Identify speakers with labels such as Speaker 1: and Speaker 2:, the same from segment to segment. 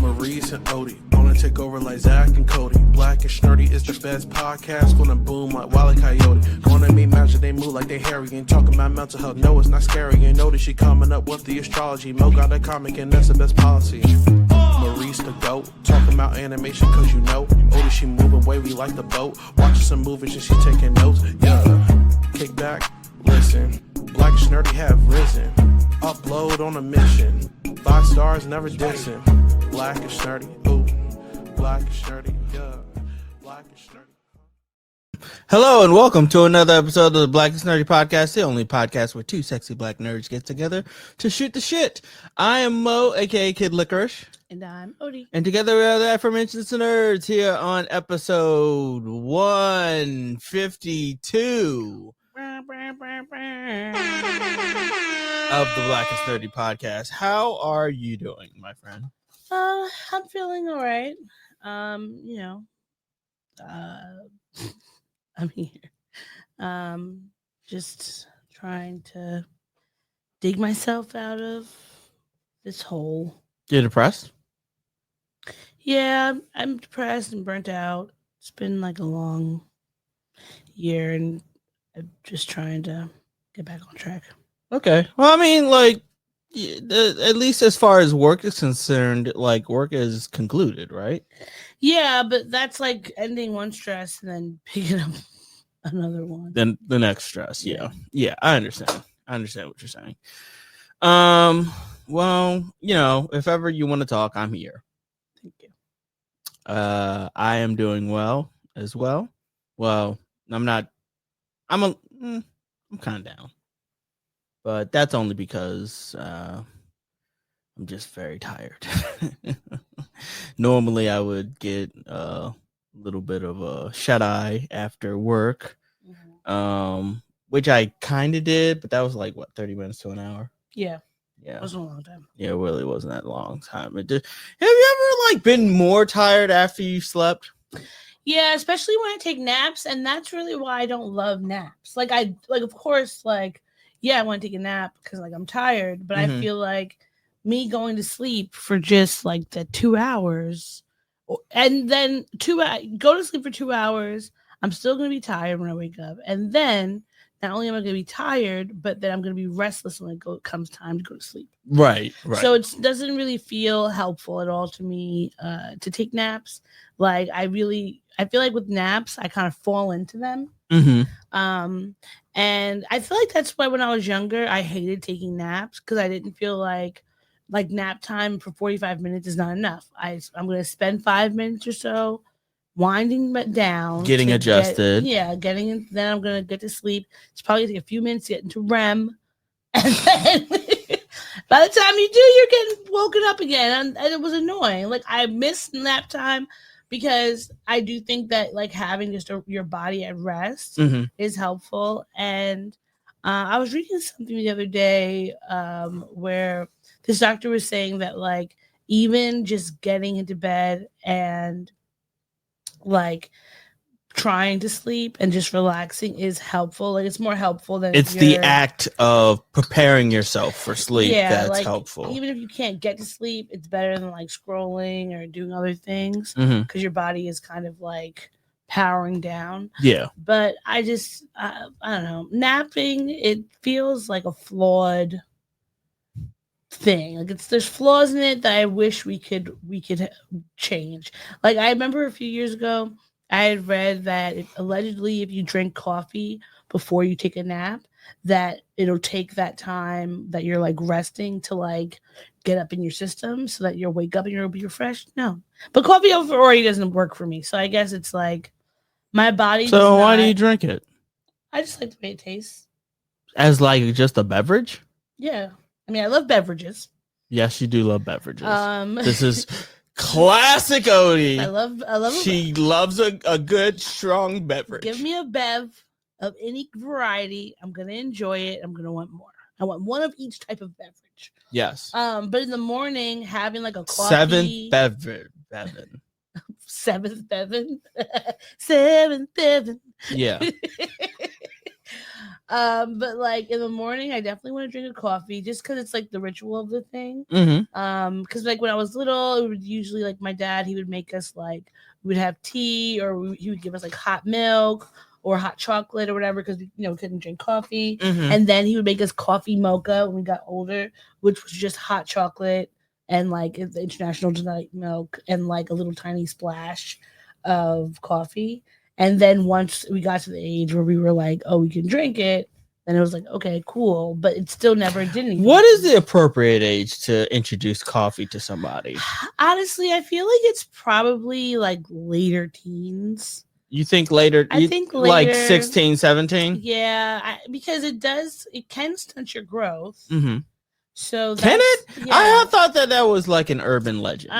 Speaker 1: Maurice and Odie gonna take over like Zach and Cody. Black and Snurdy is the best podcast, gonna boom like Wile E. Coyote. Gonna make magic, they move like they hairy. Ain't talking about mental health, no it's not scary. Ain't notice she coming up with the astrology. Mo got a comic and that's the best policy. Maurice the goat, talking about animation cause you know. Odie she moving wavy like the boat. Watching some movies and she taking notes. Yeah, kick back, listen. Black and Snurdy have risen. Upload on a mission. 5 stars, never dissing. Black and Snurdy, ooh. Black and Snurdy, yeah. Black and Snurdy.
Speaker 2: Hello and welcome to another episode of the Black and Snurdy podcast, the only podcast where two sexy black nerds get together to shoot the shit. I am Mo, aka Kid Licorish.
Speaker 3: And I'm Odie.
Speaker 2: And together we are the aforementioned nerds here on episode 152 of the Black and Snurdy podcast. How are you doing, my friend?
Speaker 3: I'm feeling all right. I'm here. Just trying to dig myself out of this hole.
Speaker 2: You're depressed?
Speaker 3: Yeah, I'm depressed and burnt out. It's been like a long year and I'm just trying to get back on track.
Speaker 2: Okay. Well, I mean, like, at least as far as work is concerned, like, work is concluded, right?
Speaker 3: Yeah, but that's like ending one stress and then picking up another one.
Speaker 2: Then the next stress. Yeah, I understand. I understand what you're saying. Well, if ever you want to talk, I'm here.
Speaker 3: Thank you.
Speaker 2: I am doing well as well. Well, I'm not. I'm kind of down, but that's only because I'm just very tired. Normally, I would get a little bit of a shut eye after work, which I kind of did, but that was like 30 minutes to an hour.
Speaker 3: Yeah,
Speaker 2: it
Speaker 3: wasn't a long time.
Speaker 2: Yeah, it really wasn't that long time. Have you ever been more tired after you slept?
Speaker 3: Yeah, especially when I take naps, and that's really why I don't love naps. Of course, I want to take a nap because I'm tired, but I feel like me going to sleep for just the 2 hours, and then go to sleep for 2 hours, I'm still going to be tired when I wake up, and then not only am I going to be tired, but then I'm going to be restless when it comes time to go to sleep.
Speaker 2: Right.
Speaker 3: So it doesn't really feel helpful at all to me to take naps. I feel like with naps, I kind of fall into them. And I feel like that's why when I was younger, I hated taking naps because I didn't feel like nap time for 45 minutes is not enough. I'm going to spend 5 minutes or so winding down,
Speaker 2: getting adjusted.
Speaker 3: Then I'm going to get to sleep. It's probably take a few minutes to get into REM. And then by the time you do, you're getting woken up again. And it was annoying. I missed nap time because I do think that having just your body at rest is helpful. And I was reading something the other day where this doctor was saying that even just getting into bed and trying to sleep and just relaxing is helpful. It's more helpful than
Speaker 2: it's the act of preparing yourself for sleep that's helpful.
Speaker 3: Even if you can't get to sleep, it's better than scrolling or doing other things because your body is kind of powering down.
Speaker 2: Yeah.
Speaker 3: But I just I don't know. Napping, it feels like a flawed thing. There's flaws in it that I wish we could change. I remember a few years ago I had read that allegedly if you drink coffee before you take a nap, that it'll take that time that you're resting to get up in your system so that you'll wake up and you'll be refreshed. No, but coffee already doesn't work for me. So I guess it's my body.
Speaker 2: So why do you drink it?
Speaker 3: I just like the way it tastes.
Speaker 2: As just a beverage?
Speaker 3: Yeah. I mean, I love beverages.
Speaker 2: Yes, you do love beverages. This is classic Odie.
Speaker 3: I love.
Speaker 2: She loves a good strong beverage.
Speaker 3: Give me a bev of any variety. I'm gonna enjoy it. I'm gonna want more. I want one of each type of beverage.
Speaker 2: Yes.
Speaker 3: But in the morning, having a coffee.
Speaker 2: Seventh beverage.
Speaker 3: Seventh Bevan. Seventh Bevan.
Speaker 2: Yeah.
Speaker 3: But like in the morning, I definitely want to drink a coffee just because it's like the ritual of the thing.
Speaker 2: Mm-hmm.
Speaker 3: Because like when I was little, it would usually like my dad, he would make us like we would have tea or he would give us like hot milk or hot chocolate or whatever because we couldn't drink coffee.
Speaker 2: Mm-hmm.
Speaker 3: And then he would make us coffee mocha when we got older, which was just hot chocolate and like the international delight milk and like a little tiny splash of coffee. And then once we got to the age where we were like, oh, we can drink it, then it was like, okay, cool. But it still never did anything.
Speaker 2: What is the appropriate age to introduce coffee to somebody?
Speaker 3: Honestly, I feel like it's probably like later teens.
Speaker 2: You think later?
Speaker 3: I think later,
Speaker 2: like 16, 17?
Speaker 3: Yeah, because it can stunt your growth.
Speaker 2: Mm-hmm.
Speaker 3: So
Speaker 2: can it?
Speaker 3: Yeah.
Speaker 2: I thought that was like an urban legend.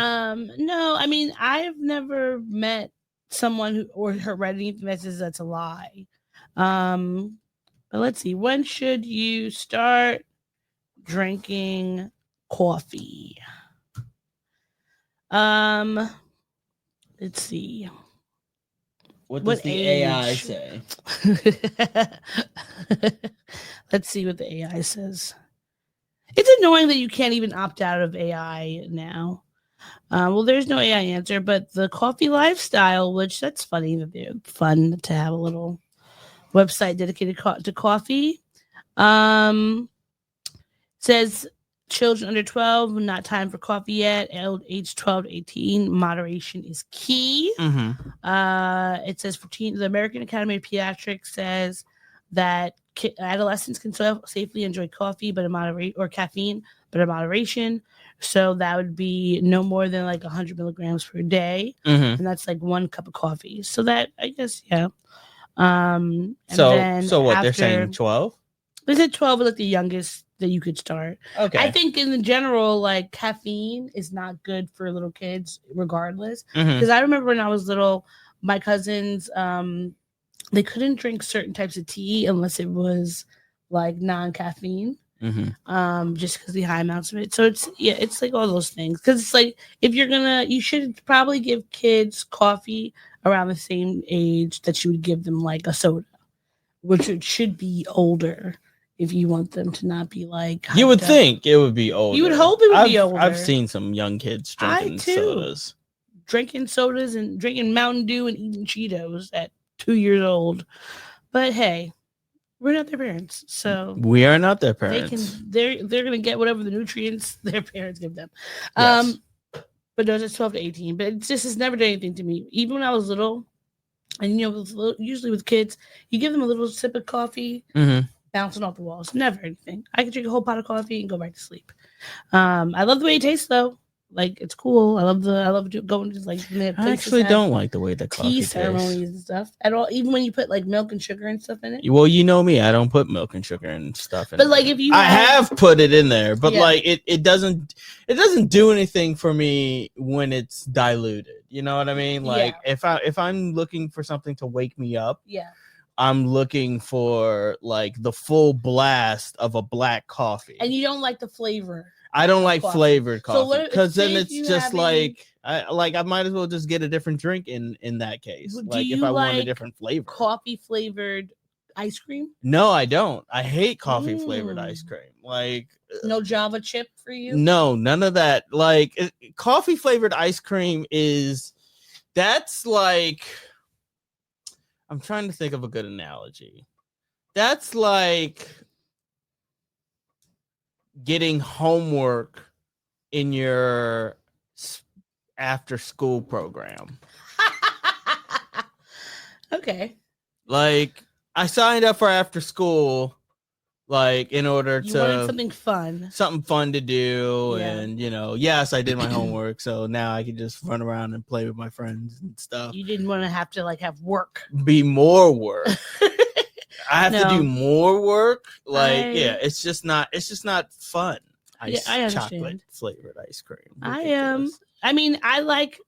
Speaker 3: No, I mean I've never met someone who or read anything that says that's a lie. But let's see. When should you start drinking coffee? Let's see.
Speaker 2: What does the
Speaker 3: age?
Speaker 2: AI say?
Speaker 3: Let's see what the AI says. It's annoying that you can't even opt out of AI now. Well, there's no AI answer, but the coffee lifestyle, which that's funny that they're fun to have a little website dedicated to coffee. Says children under 12, not time for coffee yet. Age 12 to 18, moderation is key.
Speaker 2: Mm-hmm.
Speaker 3: It says the American Academy of Pediatrics says that adolescents can safely enjoy coffee, but or caffeine, but in moderation. So that would be no more than like 100 milligrams per day, and that's like 1 cup of coffee. So that I guess yeah.
Speaker 2: So what they're saying 12?
Speaker 3: They said 12 is like the youngest that you could start.
Speaker 2: Okay.
Speaker 3: I think in general, like caffeine is not good for little kids, regardless. Because I remember when I was little, my cousins, they couldn't drink certain types of tea unless it was like non-caffeine. Just because the high amounts of it. So it's like all those things. Because it's like you should probably give kids coffee around the same age that you would give them like a soda, which it should be older if you want them to not be like.
Speaker 2: You would think it would be older.
Speaker 3: You would hope it would be older.
Speaker 2: I've seen some young kids drinking sodas.
Speaker 3: Drinking sodas and drinking Mountain Dew and eating Cheetos at 2 years old. But hey, we're not their parents, so
Speaker 2: we are not their parents.
Speaker 3: They're gonna get whatever the nutrients their parents give them.
Speaker 2: Yes.
Speaker 3: But those are 12 to 18. But it just has never done anything to me. Even when I was little, and usually with kids, you give them a little sip of coffee, bouncing off the walls. Never anything. I could drink a whole pot of coffee and go back to sleep. I love the way it tastes though. Like it's cool. I love going to like.
Speaker 2: I actually don't like the way the coffee
Speaker 3: tea
Speaker 2: tastes.
Speaker 3: ceremonies and stuff at all. Even when you put like milk and sugar and stuff in it.
Speaker 2: Well, you know me, I don't put milk and sugar and stuff in.
Speaker 3: But like if you,
Speaker 2: I have put it in there, but like it doesn't do anything for me when it's diluted. You know what I mean? Like if I'm looking for something to wake me up, I'm looking for like the full blast of a black coffee.
Speaker 3: And you don't like the flavor.
Speaker 2: I don't like flavored coffee because
Speaker 3: so
Speaker 2: then it's just like I might as well just get a different drink in that case. Like if I want a different flavor.
Speaker 3: Coffee flavored ice cream?
Speaker 2: No, I don't. I hate coffee flavored ice cream. Like
Speaker 3: no Java chip for you?
Speaker 2: No, none of that. Like coffee flavored ice cream that's like, I'm trying to think of a good analogy. That's like getting homework in your after school program.
Speaker 3: Okay.
Speaker 2: Like I signed up for after school, like in order
Speaker 3: you
Speaker 2: to
Speaker 3: wanted something fun
Speaker 2: to do. And yes, I did my homework, so now I can just run around and play with my friends and stuff.
Speaker 3: You didn't want to have to like have work.
Speaker 2: Be more work. I have to do more work. Like, it's just not fun.
Speaker 3: I understand.
Speaker 2: Chocolate flavored ice cream.
Speaker 3: Ridiculous. I mean, I like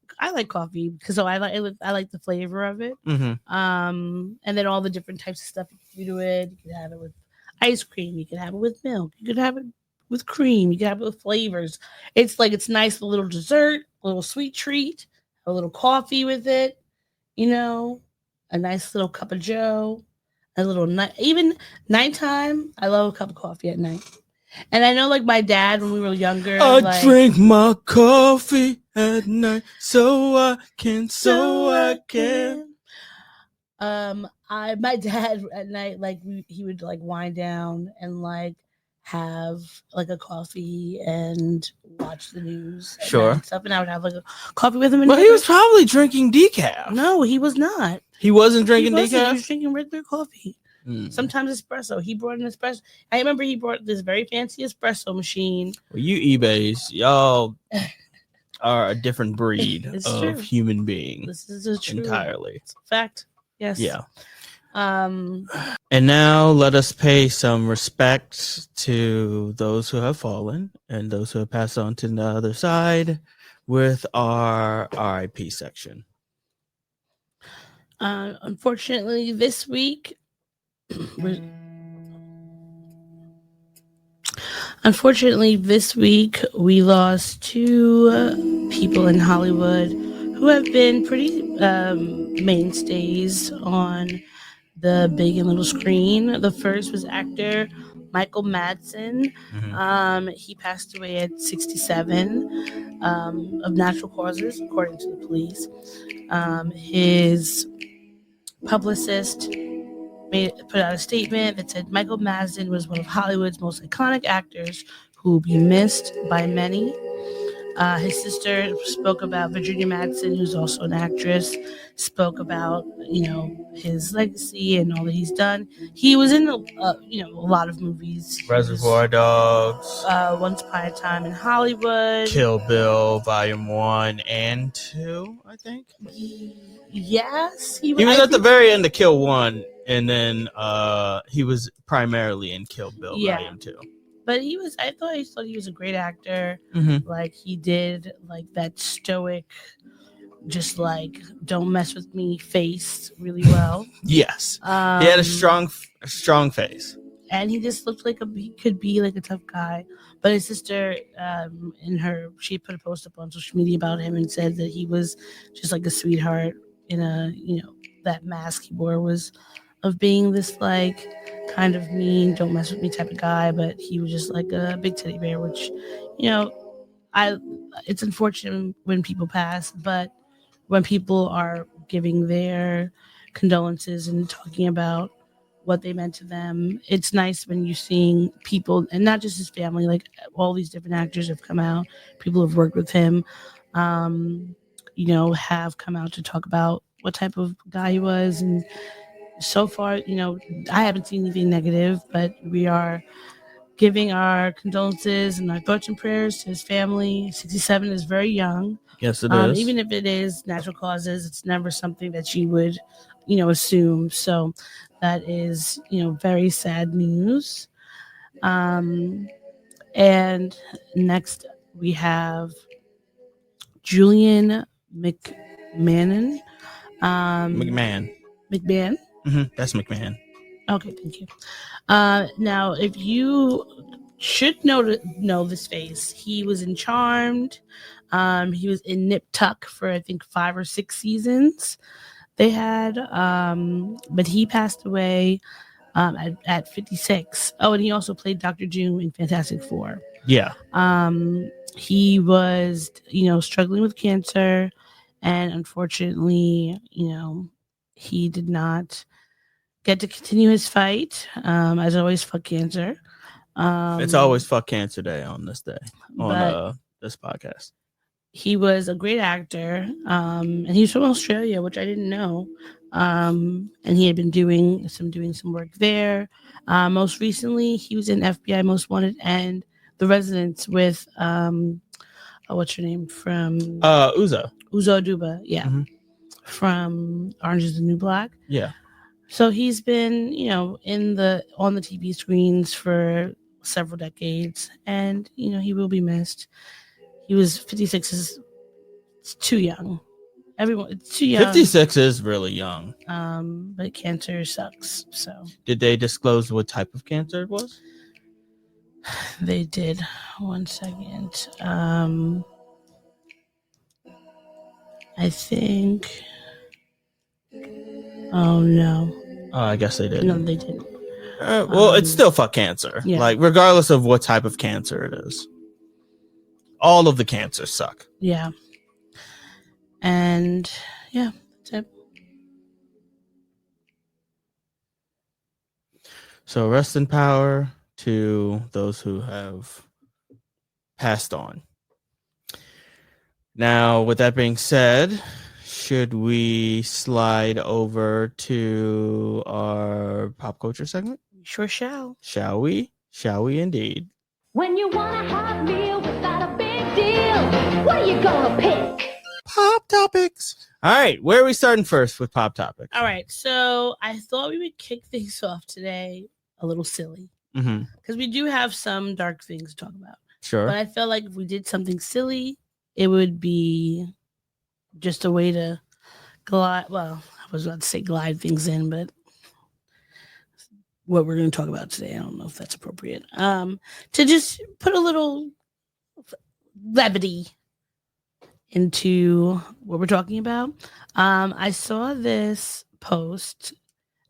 Speaker 3: coffee because I like the flavor of it. And then all the different types of stuff you can do to it. You can have it with ice cream. You can have it with milk. You can have it with cream. You can have it with flavors. It's like it's nice, a little dessert, a little sweet treat, a little coffee with it. A nice little cup of Joe. a little night, even nighttime. I love a cup of coffee at night. And I know, like my dad, when we were younger,
Speaker 2: I
Speaker 3: like,
Speaker 2: drink my coffee at night so I can.
Speaker 3: My dad at night, like he would like wind down and like have like a coffee and watch the news at
Speaker 2: Sure.
Speaker 3: night and stuff, and I would have like a coffee with him. And
Speaker 2: Well, he was probably drinking decaf.
Speaker 3: no, he was not.
Speaker 2: He wasn't drinking
Speaker 3: He
Speaker 2: decaf.
Speaker 3: He was drinking regular coffee. Sometimes espresso. He brought an espresso. I remember he brought this very fancy espresso machine.
Speaker 2: Well, you eBays, y'all are a different breed
Speaker 3: It's
Speaker 2: of
Speaker 3: true.
Speaker 2: human being.
Speaker 3: This is a true
Speaker 2: entirely
Speaker 3: fact. Yes.
Speaker 2: Yeah.
Speaker 3: Um.
Speaker 2: And now let us pay some respect to those who have fallen and those who have passed on to the other side with our RIP section.
Speaker 3: Unfortunately, this week, we lost two people in Hollywood who have been pretty mainstays on the big and little screen. The first was actor Michael Madsen. He passed away at 67 of natural causes, according to the police. His publicist put out a statement that said Michael Madsen was one of Hollywood's most iconic actors who will be missed by many. His sister spoke about Virginia Madsen, who's also an actress, spoke about, his legacy and all that he's done. He was in, a lot of movies.
Speaker 2: Reservoir Dogs.
Speaker 3: Once Upon a Time in Hollywood.
Speaker 2: Kill Bill, Volume 1 and 2, I think.
Speaker 3: Yes.
Speaker 2: He was at the very end of Kill 1, and then he was primarily in Kill Bill, Volume 2.
Speaker 3: But I thought he was a great actor.
Speaker 2: Mm-hmm.
Speaker 3: Like he did like that stoic, just like don't mess with me face really well.
Speaker 2: Yes. He had a strong face.
Speaker 3: And he just looked like he could be like a tough guy. But his sister, she put a post up on social media about him and said that he was just like a sweetheart in that mask he wore was of being this like kind of mean, don't mess with me type of guy, but he was just like a big teddy bear, which, it's unfortunate when people pass, but when people are giving their condolences and talking about what they meant to them, it's nice when you're seeing people, and not just his family, like all these different actors have come out, people who've worked with him, have come out to talk about what type of guy he was. And so far, I haven't seen anything negative, but we are giving our condolences and our thoughts and prayers to his family. 67 is very young.
Speaker 2: Yes, it is.
Speaker 3: Even if it is natural causes, it's never something that you would, assume. So that is, very sad news. And next we have Julian McMahon.
Speaker 2: McMahon. Mm-hmm. That's McMahon.
Speaker 3: Okay, thank you. Now, if you should know this face, he was in Charmed. He was in Nip Tuck for I think 5 or 6 seasons. They had, but he passed away at 56. Oh, and he also played Dr. Doom in Fantastic Four.
Speaker 2: Yeah.
Speaker 3: He was, struggling with cancer, and unfortunately, he did not get to continue his fight. As always, fuck cancer.
Speaker 2: It's always fuck cancer day on this day on this podcast.
Speaker 3: He was a great actor, and he's from Australia, which I didn't know. And he had been doing some work there. Most recently, he was in FBI Most Wanted and The Residence with what's her name from
Speaker 2: Uzo
Speaker 3: Aduba, yeah,
Speaker 2: mm-hmm.
Speaker 3: from Orange Is the New Black,
Speaker 2: yeah. So
Speaker 3: he's been, on the TV screens for several decades, and he will be missed. He was 56 is too young. It's too young.
Speaker 2: 56 is really young.
Speaker 3: But cancer sucks. So
Speaker 2: did they disclose what type of cancer it was?
Speaker 3: They did. 1 second. I think. Oh no.
Speaker 2: I guess they did.
Speaker 3: No, they didn't.
Speaker 2: Well, it's still fuck cancer.
Speaker 3: Yeah.
Speaker 2: Like, regardless of what type of cancer it is, all of the cancers suck.
Speaker 3: Yeah. And yeah, that's it.
Speaker 2: So rest in power to those who have passed on. Now, with that being said, should we slide over to our pop culture segment?
Speaker 3: Sure shall.
Speaker 2: Shall we? Shall we indeed?
Speaker 4: When you want a hot meal without a big deal, what are you gonna pick?
Speaker 2: Pop topics. All right, where are we starting first with pop topics?
Speaker 3: All right, so I thought we would kick things off today a little silly because we do have some dark things to talk about.
Speaker 2: Sure.
Speaker 3: But I felt like if we did something silly, it would be just a way to glide. Well, I was about to say glide things in, but what we're going to talk about today, I don't know if that's appropriate. To just put a little levity into what we're talking about. I saw this post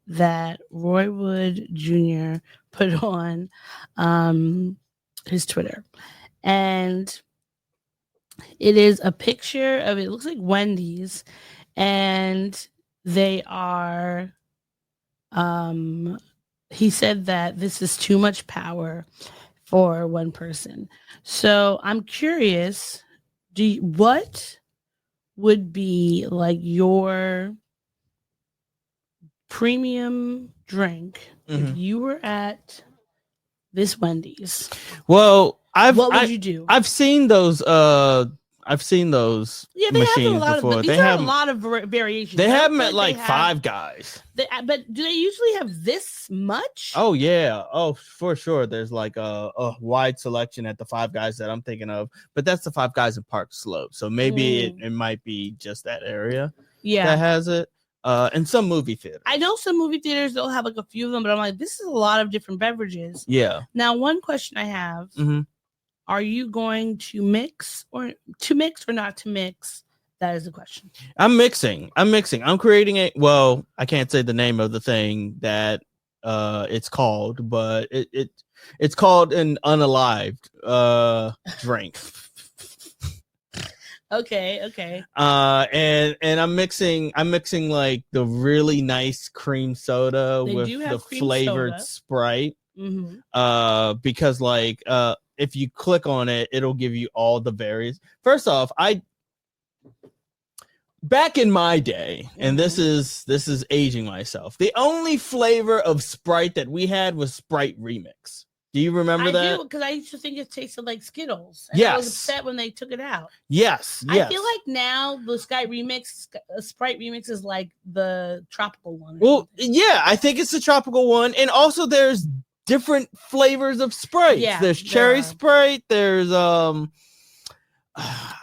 Speaker 3: that Roy Wood Jr. put on his Twitter, and it is a picture of, it looks like Wendy's, and they are he said that this is too much power for one person. So I'm curious, what would be like your premium drink if you were at this Wendy's?
Speaker 2: Well,
Speaker 3: what would you do?
Speaker 2: I've seen those. I've seen those
Speaker 3: Yeah, they
Speaker 2: machines
Speaker 3: have a lot
Speaker 2: before.
Speaker 3: of. These are a lot of variations.
Speaker 2: They
Speaker 3: I
Speaker 2: have
Speaker 3: don't
Speaker 2: them
Speaker 3: feel
Speaker 2: at like
Speaker 3: they have-
Speaker 2: Five Guys.
Speaker 3: But do they usually have this much?
Speaker 2: Oh yeah, oh for sure. There's like a wide selection at the Five Guys that I'm thinking of, but that's the Five Guys in Park Slope. So maybe it might be just that area that has it. And some movie theaters.
Speaker 3: I know some movie theaters, they'll have like a few of them, but I'm like, this is a lot of different beverages.
Speaker 2: Yeah.
Speaker 3: Now, one question I have: are you going to mix or not to mix? That is the question.
Speaker 2: I'm mixing. I'm creating a. Well, I can't say the name of the thing that it's called, but it's called an unalived drink.
Speaker 3: Okay.
Speaker 2: And I'm mixing like the really nice cream soda with the flavored Sprite. Because like if you click on it, it'll give you all the various. First off, back in my day, and this is aging myself, the only flavor of Sprite that we had was Sprite Remix. Do you remember that?
Speaker 3: I do, because I used to think it tasted like Skittles. And I was upset when they took it out.
Speaker 2: Yes.
Speaker 3: I feel like now the Sprite Remix is like the tropical one.
Speaker 2: Well, yeah, I think it's the tropical one. And also there's different flavors of Sprite. Yeah, there's cherry Sprite. There's
Speaker 3: well,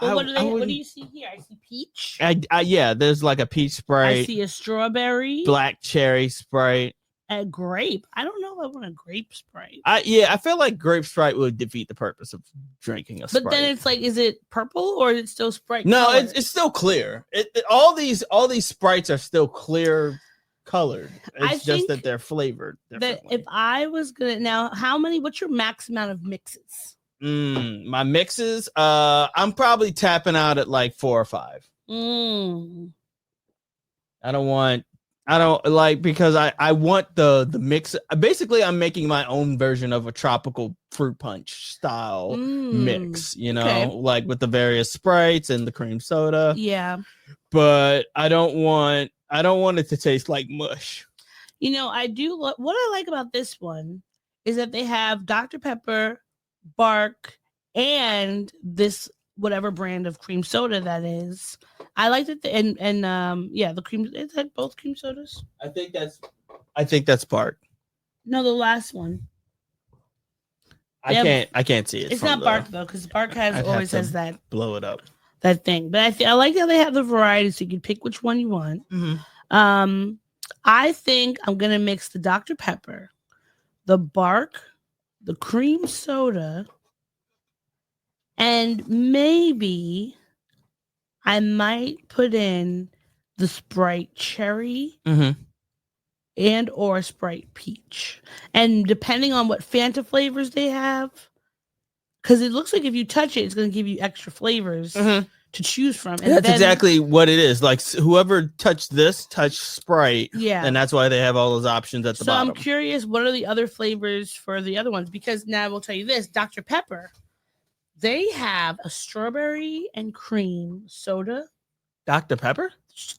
Speaker 3: what do you see here? I see peach.
Speaker 2: Yeah, there's like a peach Sprite.
Speaker 3: I see a strawberry.
Speaker 2: Black cherry Sprite.
Speaker 3: A grape. I don't know if I want a grape Sprite.
Speaker 2: I feel like grape Sprite would defeat the purpose of drinking a Sprite.
Speaker 3: But then it's like, is it purple or is it still Sprite?
Speaker 2: No, it's still clear. All these Sprites are still clear colored. It's just that they're flavored differently.
Speaker 3: That if I was gonna what's your max amount of mixes?
Speaker 2: My mixes, I'm probably tapping out at like 4 or 5. I don't like, because I want the mix. Basically, I'm making my own version of a tropical fruit punch style mix, like with the various Sprites and the cream soda.
Speaker 3: Yeah.
Speaker 2: But I don't want it to taste like mush.
Speaker 3: I do. What I like about this one is that they have Dr. Pepper, Bark, and this whatever brand of cream soda that is. I like that, the cream. Is that both cream sodas?
Speaker 2: I think that's Bark.
Speaker 3: No, the last one.
Speaker 2: I can't see it.
Speaker 3: It's not Bark though, because Bark always has that.
Speaker 2: Blow it up.
Speaker 3: That thing, but I like how they have the variety, so you can pick which one you want. I think I'm gonna mix the Dr. Pepper, the Bark, the cream soda, and maybe I might put in the Sprite cherry and or Sprite Peach. And depending on what Fanta flavors they have, because it looks like if you touch it, it's going to give you extra flavors to choose from. And
Speaker 2: that's exactly what it is. Like whoever touched Sprite.
Speaker 3: Yeah.
Speaker 2: And that's why they have all those options at the bottom.
Speaker 3: I'm curious, what are the other flavors for the other ones? Because now we'll tell you this, Dr. Pepper, they have a strawberry and cream soda.
Speaker 2: Dr. Pepper?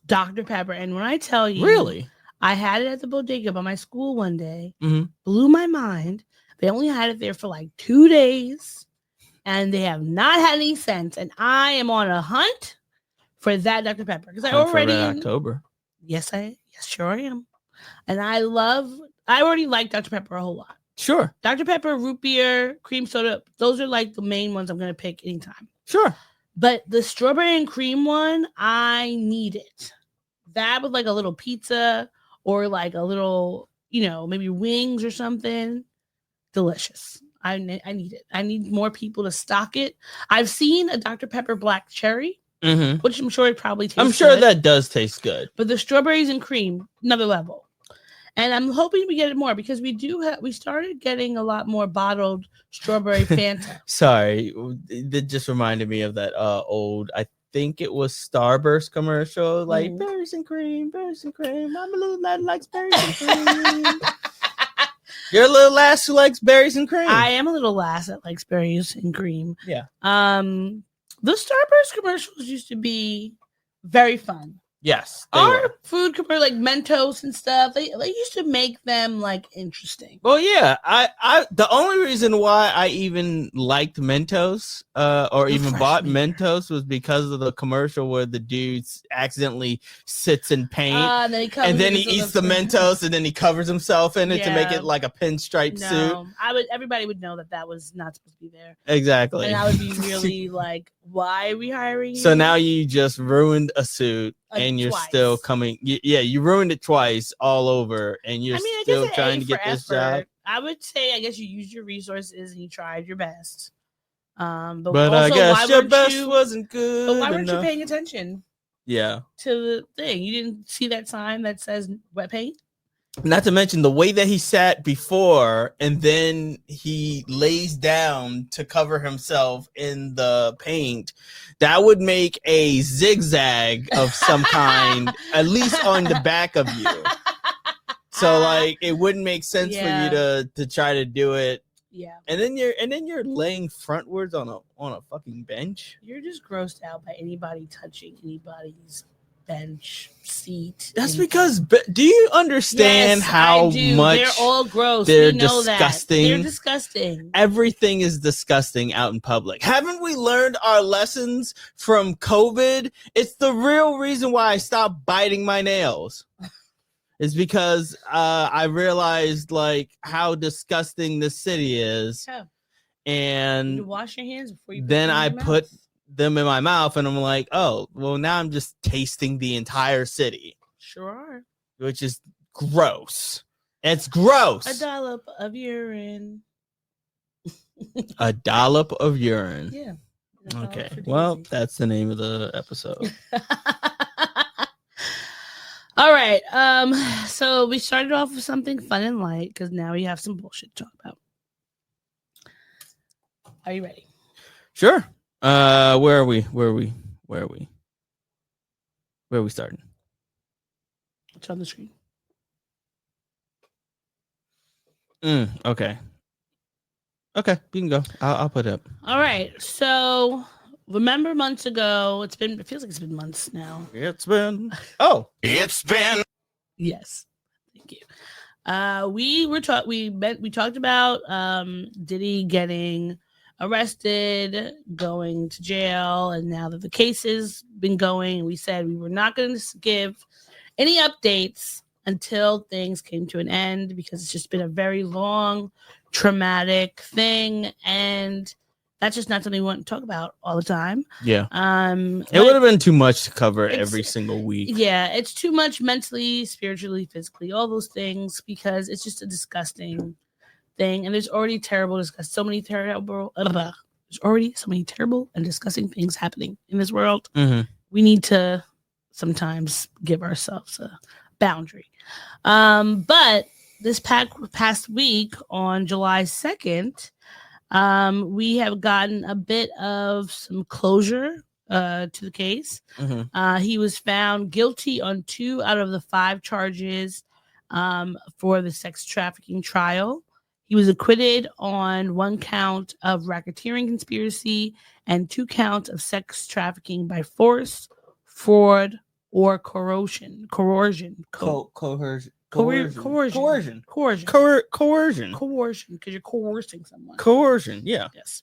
Speaker 3: Dr. Pepper. And when I tell you,
Speaker 2: really,
Speaker 3: I had it at the bodega by my school one day,
Speaker 2: Mhm.
Speaker 3: blew my mind. They only had it there for like 2 days. And they have not had any since. And I am on a hunt for that Dr. Pepper. Because I already
Speaker 2: October.
Speaker 3: Yes, sure I am. And I already like Dr. Pepper a whole lot.
Speaker 2: Sure.
Speaker 3: Dr. Pepper, root beer, cream soda, those are like the main ones I'm gonna pick anytime.
Speaker 2: Sure.
Speaker 3: But the strawberry and cream one, I need it. That with like a little pizza or like a little, maybe wings or something. Delicious. I need it. I need more people to stock it. I've seen a Dr. Pepper Black Cherry, which I'm sure it probably tastes
Speaker 2: I'm sure
Speaker 3: good.
Speaker 2: that does taste good.
Speaker 3: But the strawberries and cream, another level. And I'm hoping we get it more because we started getting a lot more bottled strawberry Fanta.
Speaker 2: Sorry, that just reminded me of that old, I think it was Starburst commercial, like berries and cream. I'm a little lad who likes berries and cream. You're a little lass who likes berries and cream.
Speaker 3: I am a little lass that likes berries and cream.
Speaker 2: Yeah.
Speaker 3: The Starburst commercials used to be very fun.
Speaker 2: Yes.
Speaker 3: Our food commercials, like Mentos and stuff, they used to make them like interesting.
Speaker 2: Well, yeah. I the only reason why I even liked Mentos, or even bought Mentos, was because of the commercial where the dude accidentally sits in paint, and then he eats the Mentos, and then he covers himself in it to make it like a pinstripe suit.
Speaker 3: Everybody would know that was not supposed to be there.
Speaker 2: Exactly.
Speaker 3: And I would be really like, why are we hiring you?
Speaker 2: So now you just ruined a suit. And you're still coming. Yeah, you ruined it twice all over, and you're still trying to get this job.
Speaker 3: I would say, I guess you used your resources and you tried your best. But
Speaker 2: also, I guess your best wasn't good.
Speaker 3: But why weren't you paying attention?
Speaker 2: Yeah. To
Speaker 3: the thing, you didn't see that sign that says wet paint.
Speaker 2: Not to mention the way that he sat before, and then he lays down to cover himself in the paint. That would make a zigzag of some kind, at least on the back of you. So, like, it wouldn't make sense for you to try to do it.
Speaker 3: Yeah.
Speaker 2: And then you're laying frontwards on a fucking bench.
Speaker 3: You're just grossed out by anybody touching anybody's bench, seat.
Speaker 2: That's because do you understand how much
Speaker 3: they're all gross?
Speaker 2: They're
Speaker 3: we know
Speaker 2: disgusting.
Speaker 3: That. They're disgusting.
Speaker 2: Everything is disgusting out in public. Haven't we learned our lessons from COVID? It's the real reason why I stopped biting my nails. It's because I realized like how disgusting this city is.
Speaker 3: Yeah.
Speaker 2: And
Speaker 3: you wash your hands before you
Speaker 2: then I put them in my mouth, and I'm like, oh, well, now I'm just tasting the entire city.
Speaker 3: Sure are.
Speaker 2: Which is gross. It's gross.
Speaker 3: A dollop of urine.
Speaker 2: A dollop of urine.
Speaker 3: Yeah.
Speaker 2: Okay. Well, that's the name of the episode.
Speaker 3: All right. So we started off with something fun and light because now we have some bullshit to talk about. Are you ready?
Speaker 2: Sure. Where are we starting?
Speaker 3: It's on the screen.
Speaker 2: Okay, you can go. I'll put it up.
Speaker 3: All right. So remember months ago, it feels like it's been months now.
Speaker 2: It's been
Speaker 3: Yes. Thank you. We talked about Diddy getting arrested, going to jail, and now that the case has been going, we said we were not going to give any updates until things came to an end because it's just been a very long, traumatic thing, and that's just not something we want to talk about all the time.
Speaker 2: Yeah. It would have been too much to cover every single week.
Speaker 3: Yeah, it's too much mentally, spiritually, physically, all those things, because it's just a disgusting thing, and there's already so many terrible and disgusting things happening in this world.
Speaker 2: Mm-hmm.
Speaker 3: We need to sometimes give ourselves boundary. But this past week on July 2nd, we have gotten a bit of some closure to the case. He was found guilty on 2 out of the 5 charges for the sex trafficking trial. He was acquitted on 1 count of racketeering conspiracy and 2 counts of sex trafficking by force, fraud, or coercion. Coercion.
Speaker 2: Coercion.
Speaker 3: Because you're coercing someone.
Speaker 2: Coercion. Yeah.
Speaker 3: Yes.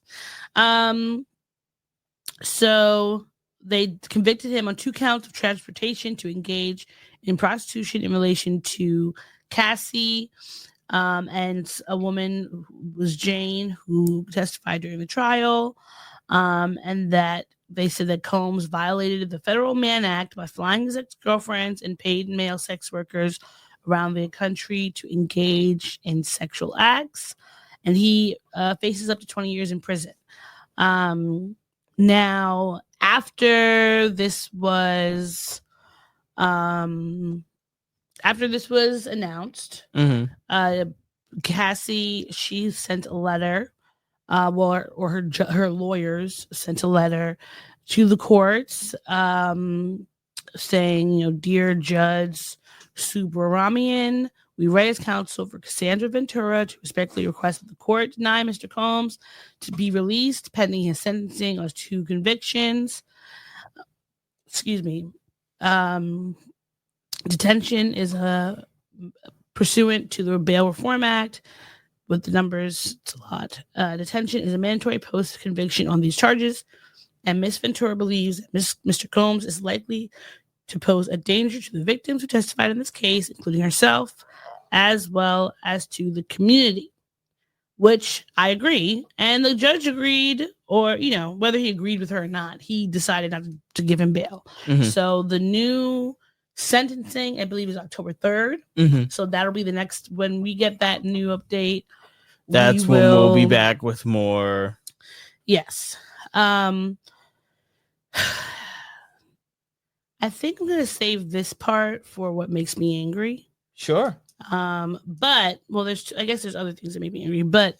Speaker 3: So they convicted him on 2 counts of transportation to engage in prostitution in relation to Cassie, and a woman who was Jane, who testified during the trial, and that they said that Combs violated the Federal Mann Act by flying his ex-girlfriends and paid male sex workers around the country to engage in sexual acts, and he faces up to 20 years in prison. Now, after this was announced, Cassie, she sent a letter, or her lawyers sent a letter to the courts, saying, dear Judge Subramanian, we raise counsel for Cassandra Ventura to respectfully request that the court deny Mr. Combs to be released pending his sentencing on 2 convictions. Detention is pursuant to the Bail Reform Act. With the numbers, it's a lot. Detention is a mandatory post-conviction on these charges, and Ms. Ventura believes that Mr. Combs is likely to pose a danger to the victims who testified in this case, including herself, as well as to the community, which I agree. And the judge agreed, or, whether he agreed with her or not, he decided not to give him bail. So the new sentencing, I believe, is October 3rd. So that'll be the next, when we get that new update.
Speaker 2: That's when we'll be back with more.
Speaker 3: Yes. I think I'm going to save this part for what makes me angry.
Speaker 2: Sure.
Speaker 3: But, well, I guess there's other things that make me angry, but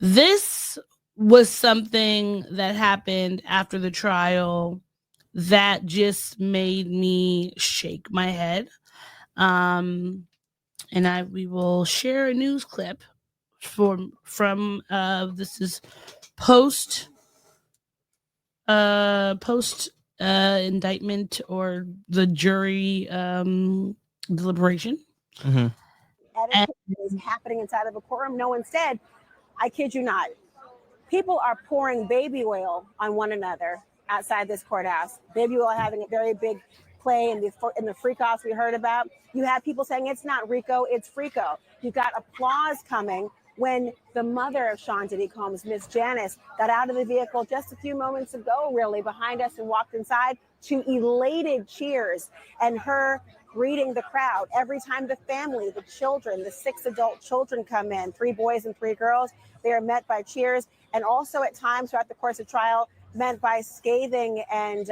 Speaker 3: this was something that happened after the trial that just made me shake my head. And we will share a news clip from this is post indictment or the jury deliberation.
Speaker 5: Etiquette is happening inside of a courtroom. No, instead, I kid you not, people are pouring baby oil on one another outside this courthouse. Baby oil having a very big play in the freak-offs we heard about. You have people saying it's not Rico, it's Frico. You got applause coming when the mother of Sean Diddy Combs, Miss Janice, got out of the vehicle just a few moments ago, really, behind us, and walked inside to elated cheers, and her greeting the crowd. Every time the family, the children, the 6 adult children come in, 3 boys and 3 girls, they are met by cheers, and also at times throughout the course of trial, met by scathing and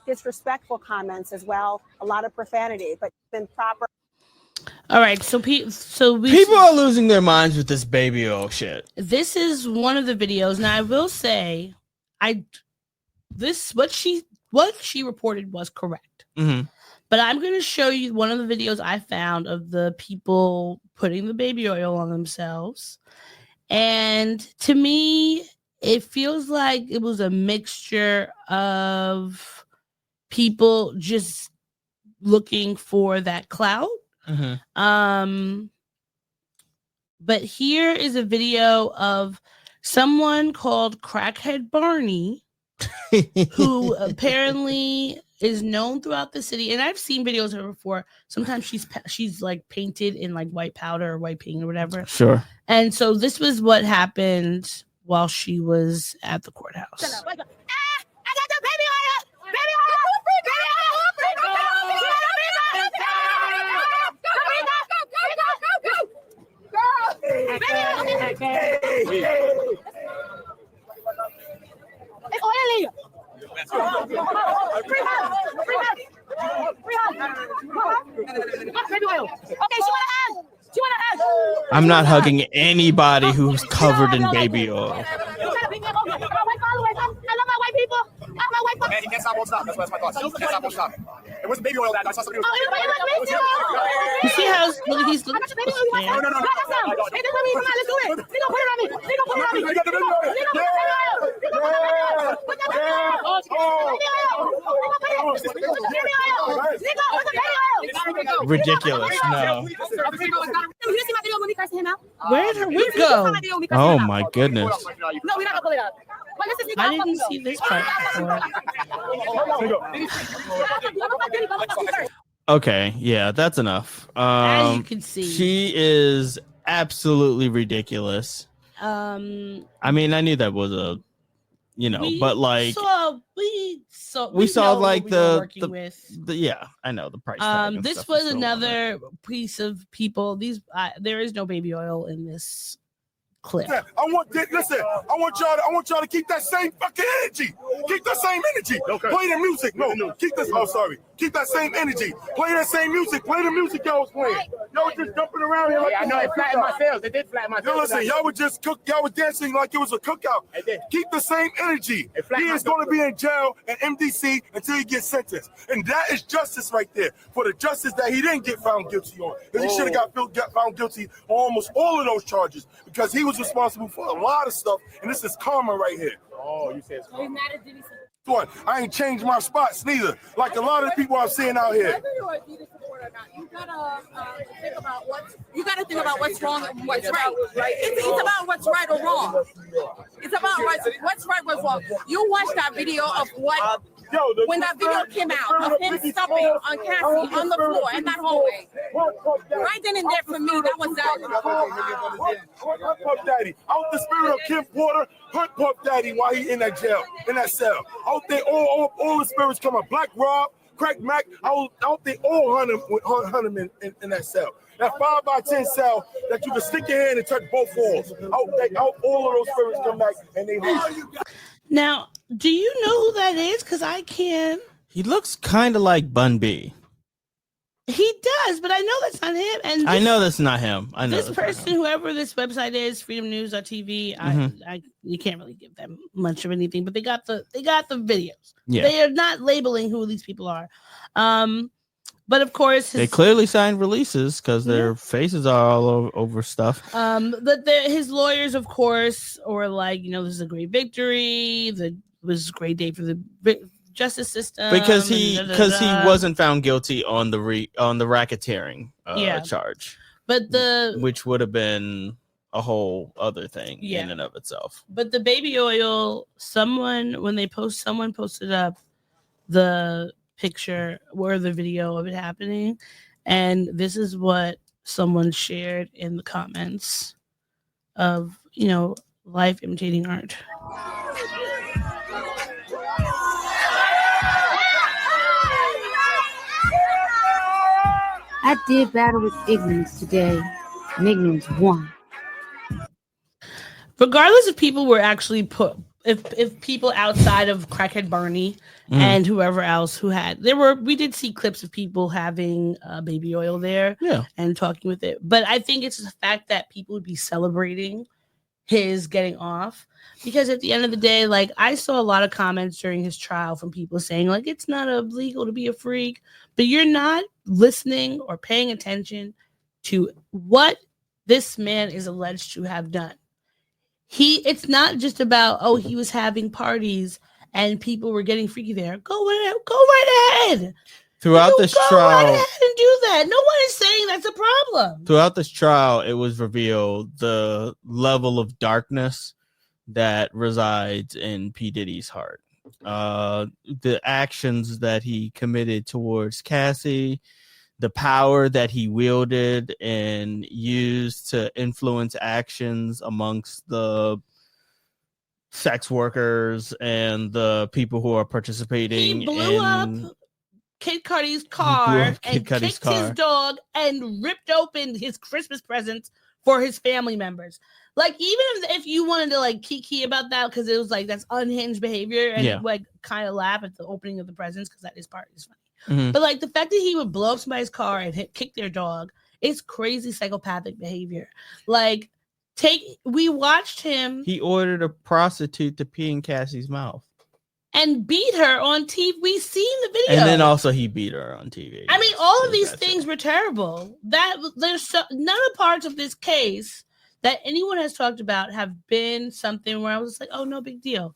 Speaker 5: disrespectful comments as well. A lot of profanity, but been proper.
Speaker 3: All right, so
Speaker 2: people are losing their minds with this baby oil shit.
Speaker 3: This is one of the videos. Now I will say, what she reported was correct. But I'm going to show you one of the videos I found of the people putting the baby oil on themselves, and to me, it feels like it was a mixture of people just looking for that clout. But here is a video of someone called Crackhead Barney, who apparently is known throughout the city. And I've seen videos of her before. Sometimes she's like painted in like white powder or white paint or whatever.
Speaker 2: Sure.
Speaker 3: And so this was what happened while she was at the courthouse.
Speaker 5: I got the baby oil! Baby oil! It's oily! Baby oil. Okay, she wanna hug. She wanna hug.
Speaker 2: I'm not hugging anybody who's covered in baby oil.
Speaker 5: My white followers. I love my white people. I love my white
Speaker 6: Man, he can't stop, won't stop. That's my thought. He can't stop, won't stop. It wasn't baby oil that I saw somebody.
Speaker 3: You see how he's looking?
Speaker 5: Let's do it. They gonna put it on me.
Speaker 2: Ridiculous. No.
Speaker 3: Where did her wig go?
Speaker 2: Oh my goodness.
Speaker 5: No, we're not gonna pull it up.
Speaker 3: I didn't see this part before.
Speaker 2: Okay, yeah, that's enough.
Speaker 3: As you can see,
Speaker 2: she is absolutely ridiculous. I mean, I knew that was a, but like
Speaker 3: we
Speaker 2: saw
Speaker 3: know
Speaker 2: like
Speaker 3: what we were working
Speaker 2: the
Speaker 3: with.
Speaker 2: yeah, I know the price. tag and
Speaker 3: This
Speaker 2: stuff
Speaker 3: was
Speaker 2: is still on
Speaker 3: another piece of people. There is no baby oil in this clip.
Speaker 7: I want y'all to keep that same fucking energy. Keep that same energy. Okay. Play the music. No, keep this. Oh, sorry. Keep that same energy. Play that same music. Play the music y'all was playing. Y'all was just jumping around here.
Speaker 6: I know it flattened my sales. It did flatten my sales.
Speaker 7: Yo, listen, y'all were just y'all were dancing like it was a cookout. Keep the same energy. He is going to be in jail and MDC until he gets sentenced. And that is justice right there. For the justice that he didn't get found guilty on. Because he should have got found guilty on almost all of those charges. Because he was responsible for a lot of stuff. And this is karma right here.
Speaker 6: Oh, you said so.
Speaker 7: One, I ain't changed my spots neither. Like a lot of the people I'm seeing out here.
Speaker 8: Whether you're a Adidas supporter or not, you gotta think about what's wrong and what's right. It's about what's right or wrong. It's about what's right, what's wrong. You watched that video of what when that video came out of him stomping on Cassie on the floor in that hallway. Right then and there for me, that was that.
Speaker 7: Hunt Puff Daddy. Out the spirit of Kim Porter, Hunt Puff Daddy while he in that jail, in that cell. Out there, all the spirits come up. Black Rob, Crack Mac, out there, all hunt him in that cell. That 5x10 cell that you can stick your hand and touch both walls. Out all of those spirits come back and they leave.
Speaker 3: Now, do you know who that is? Because I can.
Speaker 2: He looks kind of like Bun B.
Speaker 3: He does, but I know that's not him. And
Speaker 2: I know that's not him. I know
Speaker 3: this person, whoever this website is, freedomnews.tv. You can't really give them much of anything, but they got the videos.
Speaker 2: Yeah.
Speaker 3: They are not labeling who these people are. But of course,
Speaker 2: they clearly signed releases because their faces are all over stuff.
Speaker 3: But his lawyers, of course, were like, this is a great victory. This was a great day for the justice system
Speaker 2: because he wasn't found guilty on the racketeering charge,
Speaker 3: but
Speaker 2: which would have been a whole other thing in and of itself.
Speaker 3: But the baby oil, someone posted up the picture or the video of it happening, and this is what someone shared in the comments of life imitating art.
Speaker 9: I did battle with ignorance today, and ignorance won.
Speaker 3: Regardless if people were actually if people outside of Crackhead Barney and whoever else we did see clips of people having baby oil there and talking with it. But I think it's the fact that people would be celebrating his getting off, because at the end of the day, like, I saw a lot of comments during his trial from people saying like it's not illegal to be a freak, but you're not listening or paying attention to what this man is alleged to have done. It's not just about he was having parties and people were getting freaky there. Go right ahead.
Speaker 2: Throughout this trial,
Speaker 3: go right ahead and do that. No one is saying that's a problem.
Speaker 2: Throughout this trial, it was revealed the level of darkness that resides in P Diddy's heart. The actions that he committed towards Cassie, the power that he wielded and used to influence actions amongst the sex workers and the people who are participating.
Speaker 3: He blew up Kid Cudi's car and kicked his dog and ripped open his Christmas presents for his family members. Like, even if you wanted to like kiki about that, because it was like that's unhinged behavior, and like kind of laugh at the opening of the presents, because that is part is funny.
Speaker 2: Mhm.
Speaker 3: But like the fact that he would blow up somebody's car and kick their dog, it's crazy psychopathic behavior. Like, we watched him.
Speaker 2: He ordered a prostitute to pee in Cassie's mouth.
Speaker 3: And beat her on TV. We seen the video.
Speaker 2: And then also he beat her on TV.
Speaker 3: I mean, all of these things were terrible. There's none of parts of this case that anyone has talked about have been something where I was like, oh, no big deal.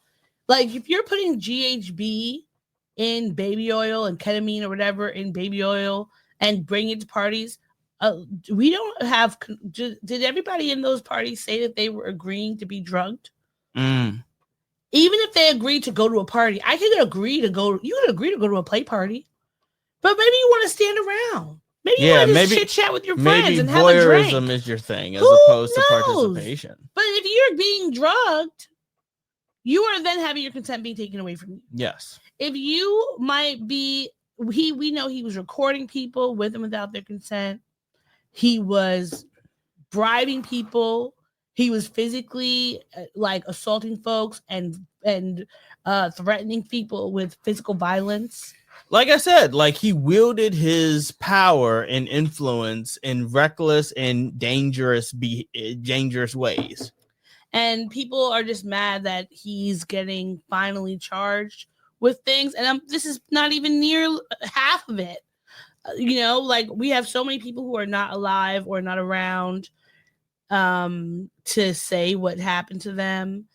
Speaker 3: Like, if you're putting GHB in baby oil and ketamine or whatever in baby oil and bring it to parties, we don't have. Did everybody in those parties say that they were agreeing to be drugged? Even if they agreed to go to a party, I could agree to go. You could agree to go to a play party, but maybe you want to stand around. Maybe you want to just chit chat with your friends and have a drink.
Speaker 2: Voyeurism is your thing as opposed to participation.
Speaker 3: But if you're being drugged, you are then having your consent being taken away from you.
Speaker 2: Yes.
Speaker 3: If you might be, we know he was recording people with and without their consent. He was bribing people. He was physically like assaulting folks and threatening people with physical violence.
Speaker 2: Like I said, like he wielded his power and influence in reckless and dangerous ways.
Speaker 3: And people are just mad that he's getting finally charged with things. And this is not even near half of it. Like we have so many people who are not alive or not around to say what happened to them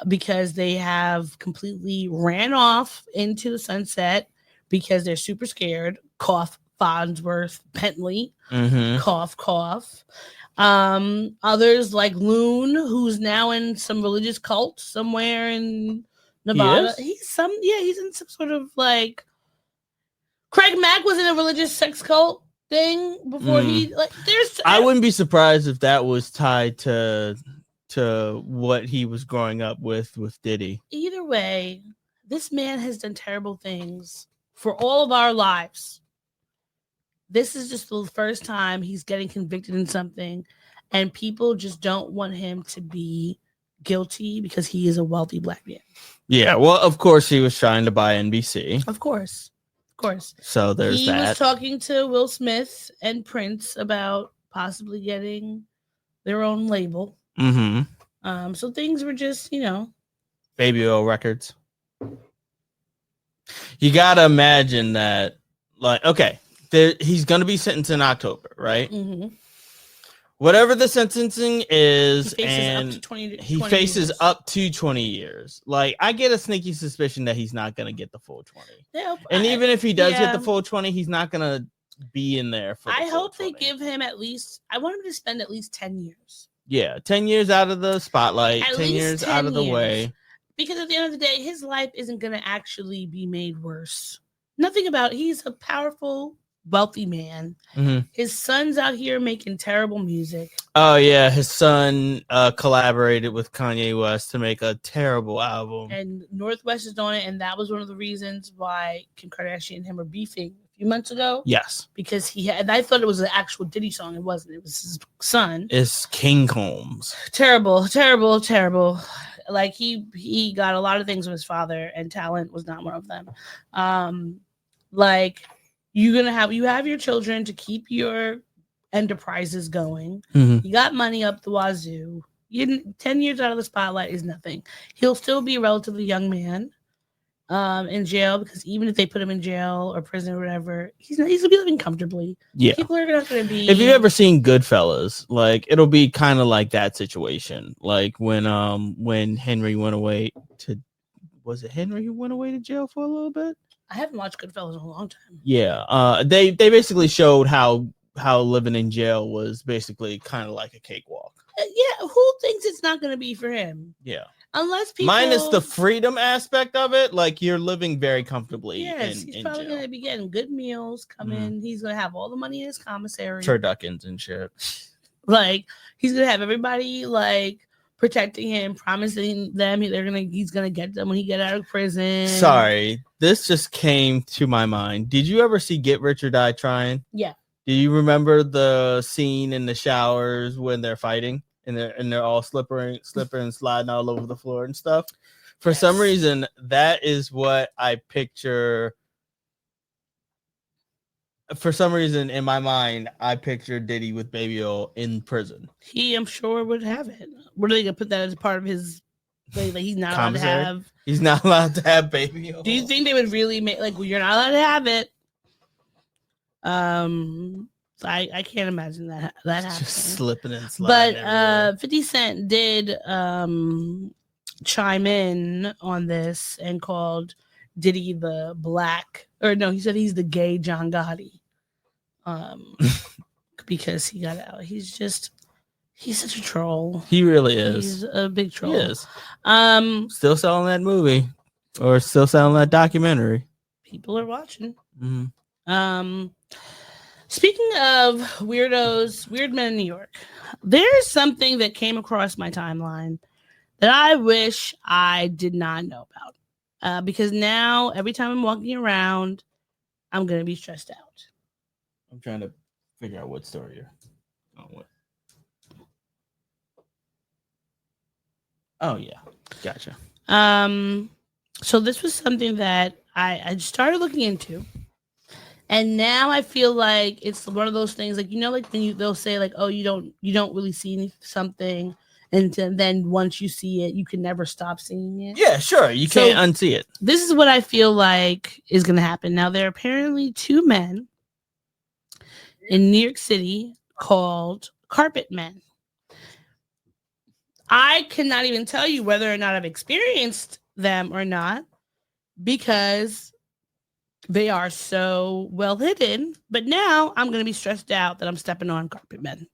Speaker 3: because they have completely ran off into the sunset because they're super scared. Cough, Farnsworth, Bentley, cough, cough. Others like Loon, who's now in some religious cult somewhere in Nevada. He's in some sort of like Craig Mack was in a religious sex cult thing before
Speaker 2: I wouldn't be surprised if that was tied to what he was growing up with Diddy.
Speaker 3: Either way, this man has done terrible things for all of our lives. This is just the first time he's getting convicted in something, and people just don't want him to be guilty because he is a wealthy black man. Yeah,
Speaker 2: well, of course he was trying to buy NBC.
Speaker 3: Of course.
Speaker 2: So there's that.
Speaker 3: He was talking to Will Smith and Prince about possibly getting their own label. So things were just,
Speaker 2: Baby oil records. You gotta imagine that, like, okay, he's gonna be sentenced in October, right? Whatever the sentencing is, he faces up to 20 years. Like, I get a sneaky suspicion that he's not gonna get the full 20. And even if he does get the full 20, he's not gonna be in there for.
Speaker 3: I hope they give him at least. I want him to spend at least 10 years.
Speaker 2: Yeah, 10 years out of the spotlight, 10 years out of the way.
Speaker 3: Because at the end of the day, his life isn't going to actually be made worse. Nothing about it. He's a powerful, wealthy man. His son's out here making terrible music.
Speaker 2: Oh, yeah. His son collaborated with Kanye West to make a terrible album.
Speaker 3: And Northwest is on it. And that was one of the reasons why Kim Kardashian and him were beefing a few months ago.
Speaker 2: Yes.
Speaker 3: Because and I thought it was an actual Diddy song. It wasn't. It was his son.
Speaker 2: It's King Combs.
Speaker 3: Terrible, terrible, terrible. Like he got a lot of things from his father, and talent was not one of them. Like you have your children to keep your enterprises going. You got money up the wazoo. 10 years out of the spotlight is nothing. He'll still be a relatively young man in jail, because even if they put him in jail or prison or whatever, he's gonna be living comfortably. Yeah, people are not gonna be.
Speaker 2: If you've ever seen Goodfellas, like it'll be kind of like that situation. Like when Henry went away to, was it Henry who went away to jail for a little bit?
Speaker 3: I haven't watched Goodfellas in a long time.
Speaker 2: Yeah, they basically showed how living in jail was basically kind of like a cakewalk.
Speaker 3: Yeah, who thinks it's not going to be for him?
Speaker 2: Yeah.
Speaker 3: Unless people...
Speaker 2: Minus the freedom aspect of it, like you're living very comfortably.
Speaker 3: Yes, he's probably going to be getting good meals, in. He's going to have all the money in his commissary.
Speaker 2: Turduckins and shit.
Speaker 3: Like, he's going to have everybody, like, protecting him, promising them he's going to get them when he get out of prison.
Speaker 2: Sorry, this just came to my mind. Did you ever see Get Rich or Die Trying?
Speaker 3: Yeah.
Speaker 2: Do you remember the scene in the showers when they're fighting? And they're all slipping and sliding all over the floor and stuff. For some reason, that is what I picture for some reason in my mind, I pictured Diddy with baby oil in prison.
Speaker 3: He, I'm sure, would have it. What are they gonna put that as part of his? Like he's not allowed to
Speaker 2: Commissary?
Speaker 3: have.
Speaker 2: He's not allowed to have baby oil.
Speaker 3: Do you think they would really make like? Well, you're not allowed to have it. So I can't imagine that happening.
Speaker 2: Just slipping and sliding.
Speaker 3: But
Speaker 2: everywhere.
Speaker 3: 50 Cent did chime in on this and called Diddy the black, or no, he said he's the gay John Gotti. Because he got out. He's such a troll.
Speaker 2: He really is.
Speaker 3: He's a big troll.
Speaker 2: He is. Still selling that movie or still selling that documentary.
Speaker 3: People are watching.
Speaker 2: Mm-hmm.
Speaker 3: Speaking of weirdos, weird men in New York, there's something that came across my timeline that I wish I did not know about. Because now every time I'm walking around, I'm going to be stressed out.
Speaker 2: I'm trying to figure out what story you're going with. Oh, yeah. Gotcha.
Speaker 3: So this was something that I started looking into. And now I feel like it's one of those things, like, you know, like when they'll say like, oh, you don't really see something, and then once you see it, you can never stop seeing it.
Speaker 2: Yeah, sure. You can't unsee it.
Speaker 3: This is what I feel like is going to happen. Now, there are apparently two men in New York City called Carpet Men. I cannot even tell you whether or not I've experienced them or not, because they are so well hidden. But now I'm going to be stressed out that I'm stepping on carpet men.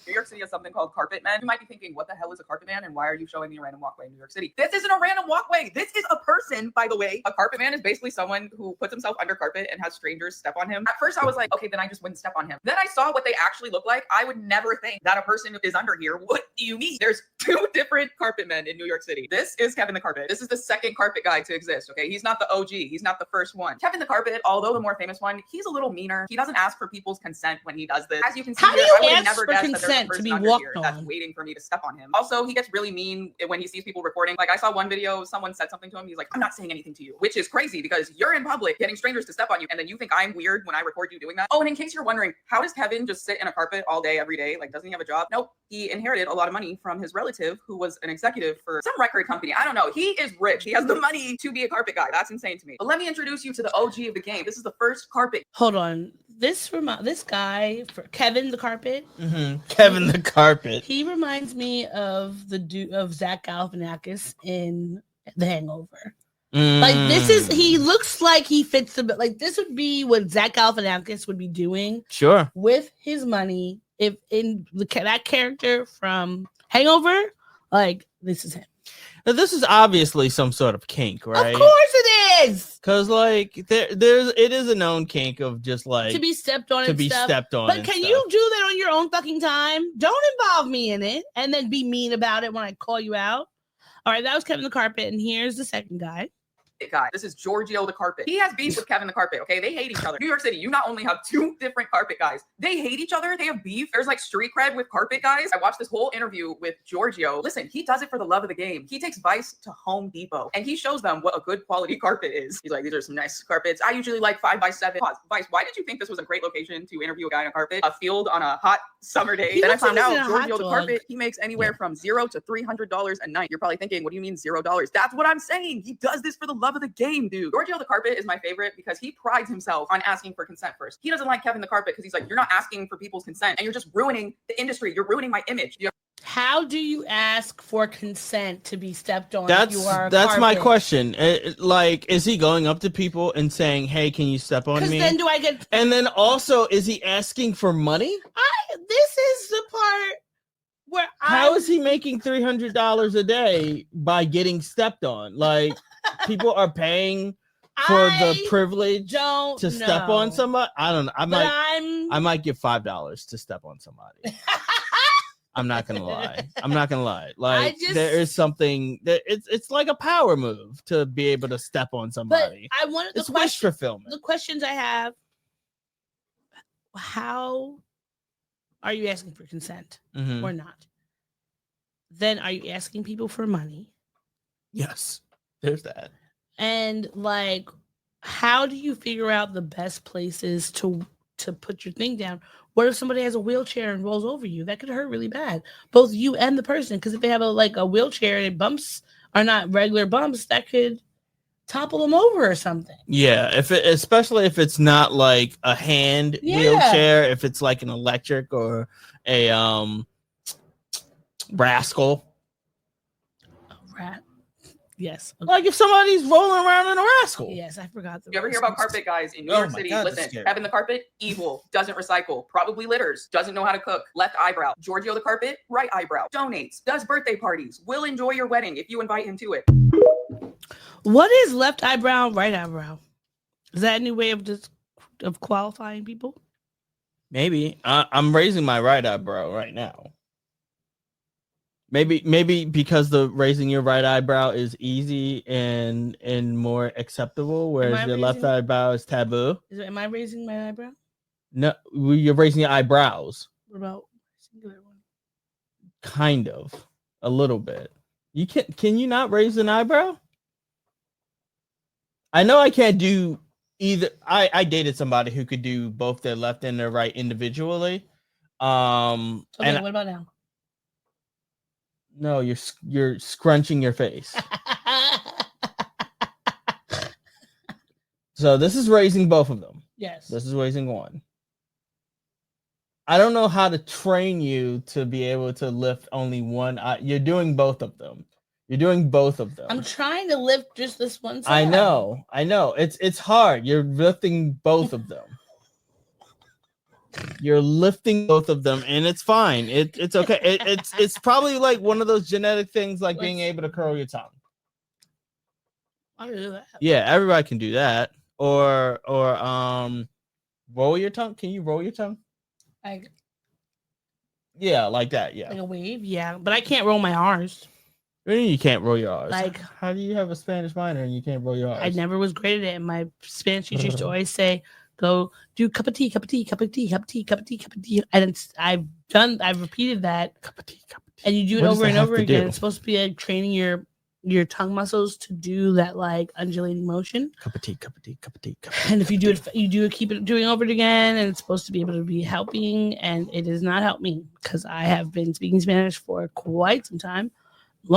Speaker 10: New York City has something called carpet men. You might be thinking, what the hell is a carpet man and why are you showing me a random walkway in New York City? This isn't a random walkway. This is a person, by the way. A carpet man is basically someone who puts himself under carpet and has strangers step on him. At first I was like, okay, then I just wouldn't step on him. Then I saw what they actually look like. I would never think that a person is under here. What do you mean? There's two different carpet men in New York City. This is Kevin the Carpet. This is the second carpet guy to exist, okay? He's not the OG. He's not the first one. Kevin the Carpet, although the more famous one, he's a little meaner. He doesn't ask for people's consent when he does this. As you can see,
Speaker 3: how do
Speaker 10: here,
Speaker 3: you
Speaker 10: I would have
Speaker 3: ask
Speaker 10: never
Speaker 3: for
Speaker 10: guessed that there's a
Speaker 3: consent to
Speaker 10: person
Speaker 3: be
Speaker 10: under
Speaker 3: walked
Speaker 10: here
Speaker 3: on?
Speaker 10: that's waiting for me to step on him. Also, he gets really mean when he sees people recording. Like I saw one video, someone said something to him. He's like, I'm not saying anything to you, which is crazy because you're in public getting strangers to step on you. And then you think I'm weird when I record you doing that. Oh, and in case you're wondering, how does Kevin just sit in a carpet all day, every day? Like, doesn't he have a job? Nope. He inherited a lot of money from his relative who was an executive for some record company. I don't know. He is rich. He has the money to be a carpet guy. That's insane to me. But let me introduce you to the OG of the game. This is the first carpet.
Speaker 3: Hold on. This guy, for Kevin the Carpet.
Speaker 2: Mm-hmm. Kevin the Carpet.
Speaker 3: He reminds me of of Zach Galifianakis in The Hangover. Like he looks like he fits the bill. Like this would be what Zach Galifianakis would be doing.
Speaker 2: Sure.
Speaker 3: With his money, if in that character from Hangover, like this is him.
Speaker 2: Now, this is obviously some sort of kink, right?
Speaker 3: Of course it is.
Speaker 2: Because like it is a known kink of just like
Speaker 3: to be stepped on. But can you do that on your own fucking time? Don't involve me in it and then be mean about it when I call you out. All right, that was Kevin the Carpet, and here's the second guy.
Speaker 10: Guy. This is Giorgio the Carpet. He has beef with Kevin the Carpet, okay? They hate each other. New York City, you not only have two different carpet guys, they hate each other. They have beef. There's like street cred with carpet guys. I watched this whole interview with Giorgio. Listen, he does it for the love of the game. He takes Vice to Home Depot and he shows them what a good quality carpet is. He's like, these are some nice carpets. I usually like 5x7. Pause. Vice, why did you think this was a great location to interview a guy on a carpet? A field on a hot summer day. Then I found out Giorgio the Carpet, he makes anywhere from $0 to $300 a night. You're probably thinking, what do you mean $0? That's what I'm saying. He does this for the love of the game, dude. Giorgio the Carpet is my favorite because he prides himself on asking for consent first. He doesn't like Kevin the Carpet because he's like, you're not asking for people's consent and you're just ruining the industry. You're ruining my image.
Speaker 3: How do you ask for consent to be stepped on?
Speaker 2: That's my question. Like, is he going up to people and saying, "Hey, can you step on me?"
Speaker 3: Then do I get?
Speaker 2: And then also, is he asking for money?
Speaker 3: This is the part where
Speaker 2: how is he making $300 a day by getting stepped on? Like, people are paying for the privilege to step on somebody. I don't know. I might give $5 to step on somebody. I'm not gonna lie. Like there is something that it's like a power move to be able to step on somebody.
Speaker 3: But I wanted
Speaker 2: it's wish fulfillment.
Speaker 3: The questions I have: how are you asking for consent or not? Then are you asking people for money?
Speaker 2: Yes, there's that.
Speaker 3: And like, how do you figure out the best places to to put your thing down. What if somebody has a wheelchair and rolls over you? That could hurt really bad, both you and the person. Because if they have a wheelchair and bumps are not regular bumps, that could topple them over or something.
Speaker 2: Yeah, especially if it's not like a hand wheelchair, if it's like an electric or a rascal.
Speaker 3: Rat. Yes. Okay.
Speaker 2: Like if somebody's rolling around in a rascal.
Speaker 3: Yes, I forgot.
Speaker 10: You ever hear about carpet guys in New York City?
Speaker 2: God,
Speaker 10: Listen, Kevin the carpet, evil, doesn't recycle, probably litters, doesn't know how to cook, left eyebrow. Giorgio the carpet, right eyebrow, donates, does birthday parties, will enjoy your wedding if you invite him to it.
Speaker 3: What is left eyebrow, right eyebrow? Is that a new way of qualifying people?
Speaker 2: Maybe. I'm raising my right eyebrow right now. Maybe because the raising your right eyebrow is easy and more acceptable, whereas your left eyebrow is taboo.
Speaker 3: Am I raising my eyebrow?
Speaker 2: No, you're raising your eyebrows.
Speaker 3: What about singular one?
Speaker 2: Kind of, a little bit. You can you not raise an eyebrow? I know I can't do either. I dated somebody who could do both their left and their right individually.
Speaker 3: Okay, and what about now?
Speaker 2: No, you're scrunching your face. So this is raising both of them.
Speaker 3: Yes.
Speaker 2: This is raising one. I don't know how to train you to be able to lift only one eye. You're doing both of them.
Speaker 3: I'm trying to lift just this one side.
Speaker 2: I know. It's hard. You're lifting both of them. You're lifting both of them, and it's fine. It's okay. It's probably like one of those genetic things, like being able to curl your tongue.
Speaker 3: I can do that.
Speaker 2: Yeah, everybody can do that. Or roll your tongue. Can you roll your tongue? Yeah, like that. Yeah,
Speaker 3: like a wave. Yeah, but I can't roll my R's.
Speaker 2: You can't roll your R's.
Speaker 3: Like,
Speaker 2: how do you have a Spanish minor and you can't roll your R's?
Speaker 3: I never was great at it. And my Spanish teacher used to always say, "Go do cup of tea, cup of tea, cup of tea, cup of tea, cup of tea, cup of tea." And I've repeated that. Cup of tea, cup of tea. And you do it over and over again. It's supposed to be like training your tongue muscles to do that like undulating motion.
Speaker 2: Cup of tea, cup of tea, cup of tea, cup.
Speaker 3: And if you keep it doing over it again, and it's supposed to be able to be helping, and it does not help me because I have been speaking Spanish for quite some time, a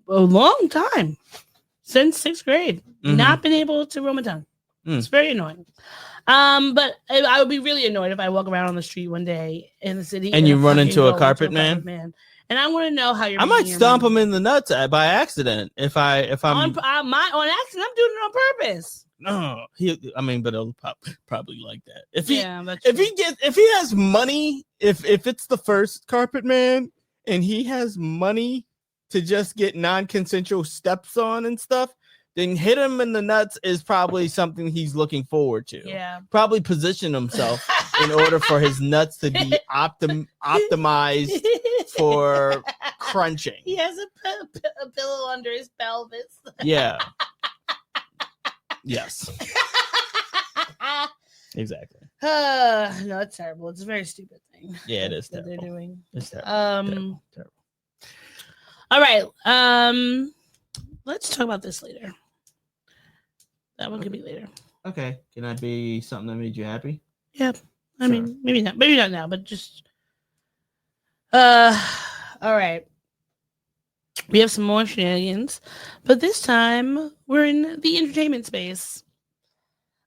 Speaker 3: long time since 6th grade. Not been able to roll my tongue. It's very annoying. But I would be really annoyed if I walk around on the street one day in the city
Speaker 2: and you run into a carpet man.
Speaker 3: And I want to know how you're.
Speaker 2: I might stomp him in the nuts by accident if I'm
Speaker 3: on accident. I'm doing it on purpose.
Speaker 2: No, but he'll probably like that. If he has money, if it's the first carpet man and he has money to just get non-consensual steps on and stuff, then hit him in the nuts is probably something he's looking forward to.
Speaker 3: Yeah.
Speaker 2: Probably position himself in order for his nuts to be optimized for crunching.
Speaker 3: He has a pillow under his pelvis.
Speaker 2: Yeah. Yes. Exactly.
Speaker 3: No, it's terrible. It's a very stupid thing.
Speaker 2: Yeah, it is terrible.
Speaker 3: They're doing.
Speaker 2: It's terrible. Terrible.
Speaker 3: All right. Let's talk about this later. That one could be later.
Speaker 2: Okay. Can that be something that made you happy?
Speaker 3: Yeah. I mean, maybe not now, but just all right. We have some more shenanigans, but this time we're in the entertainment space.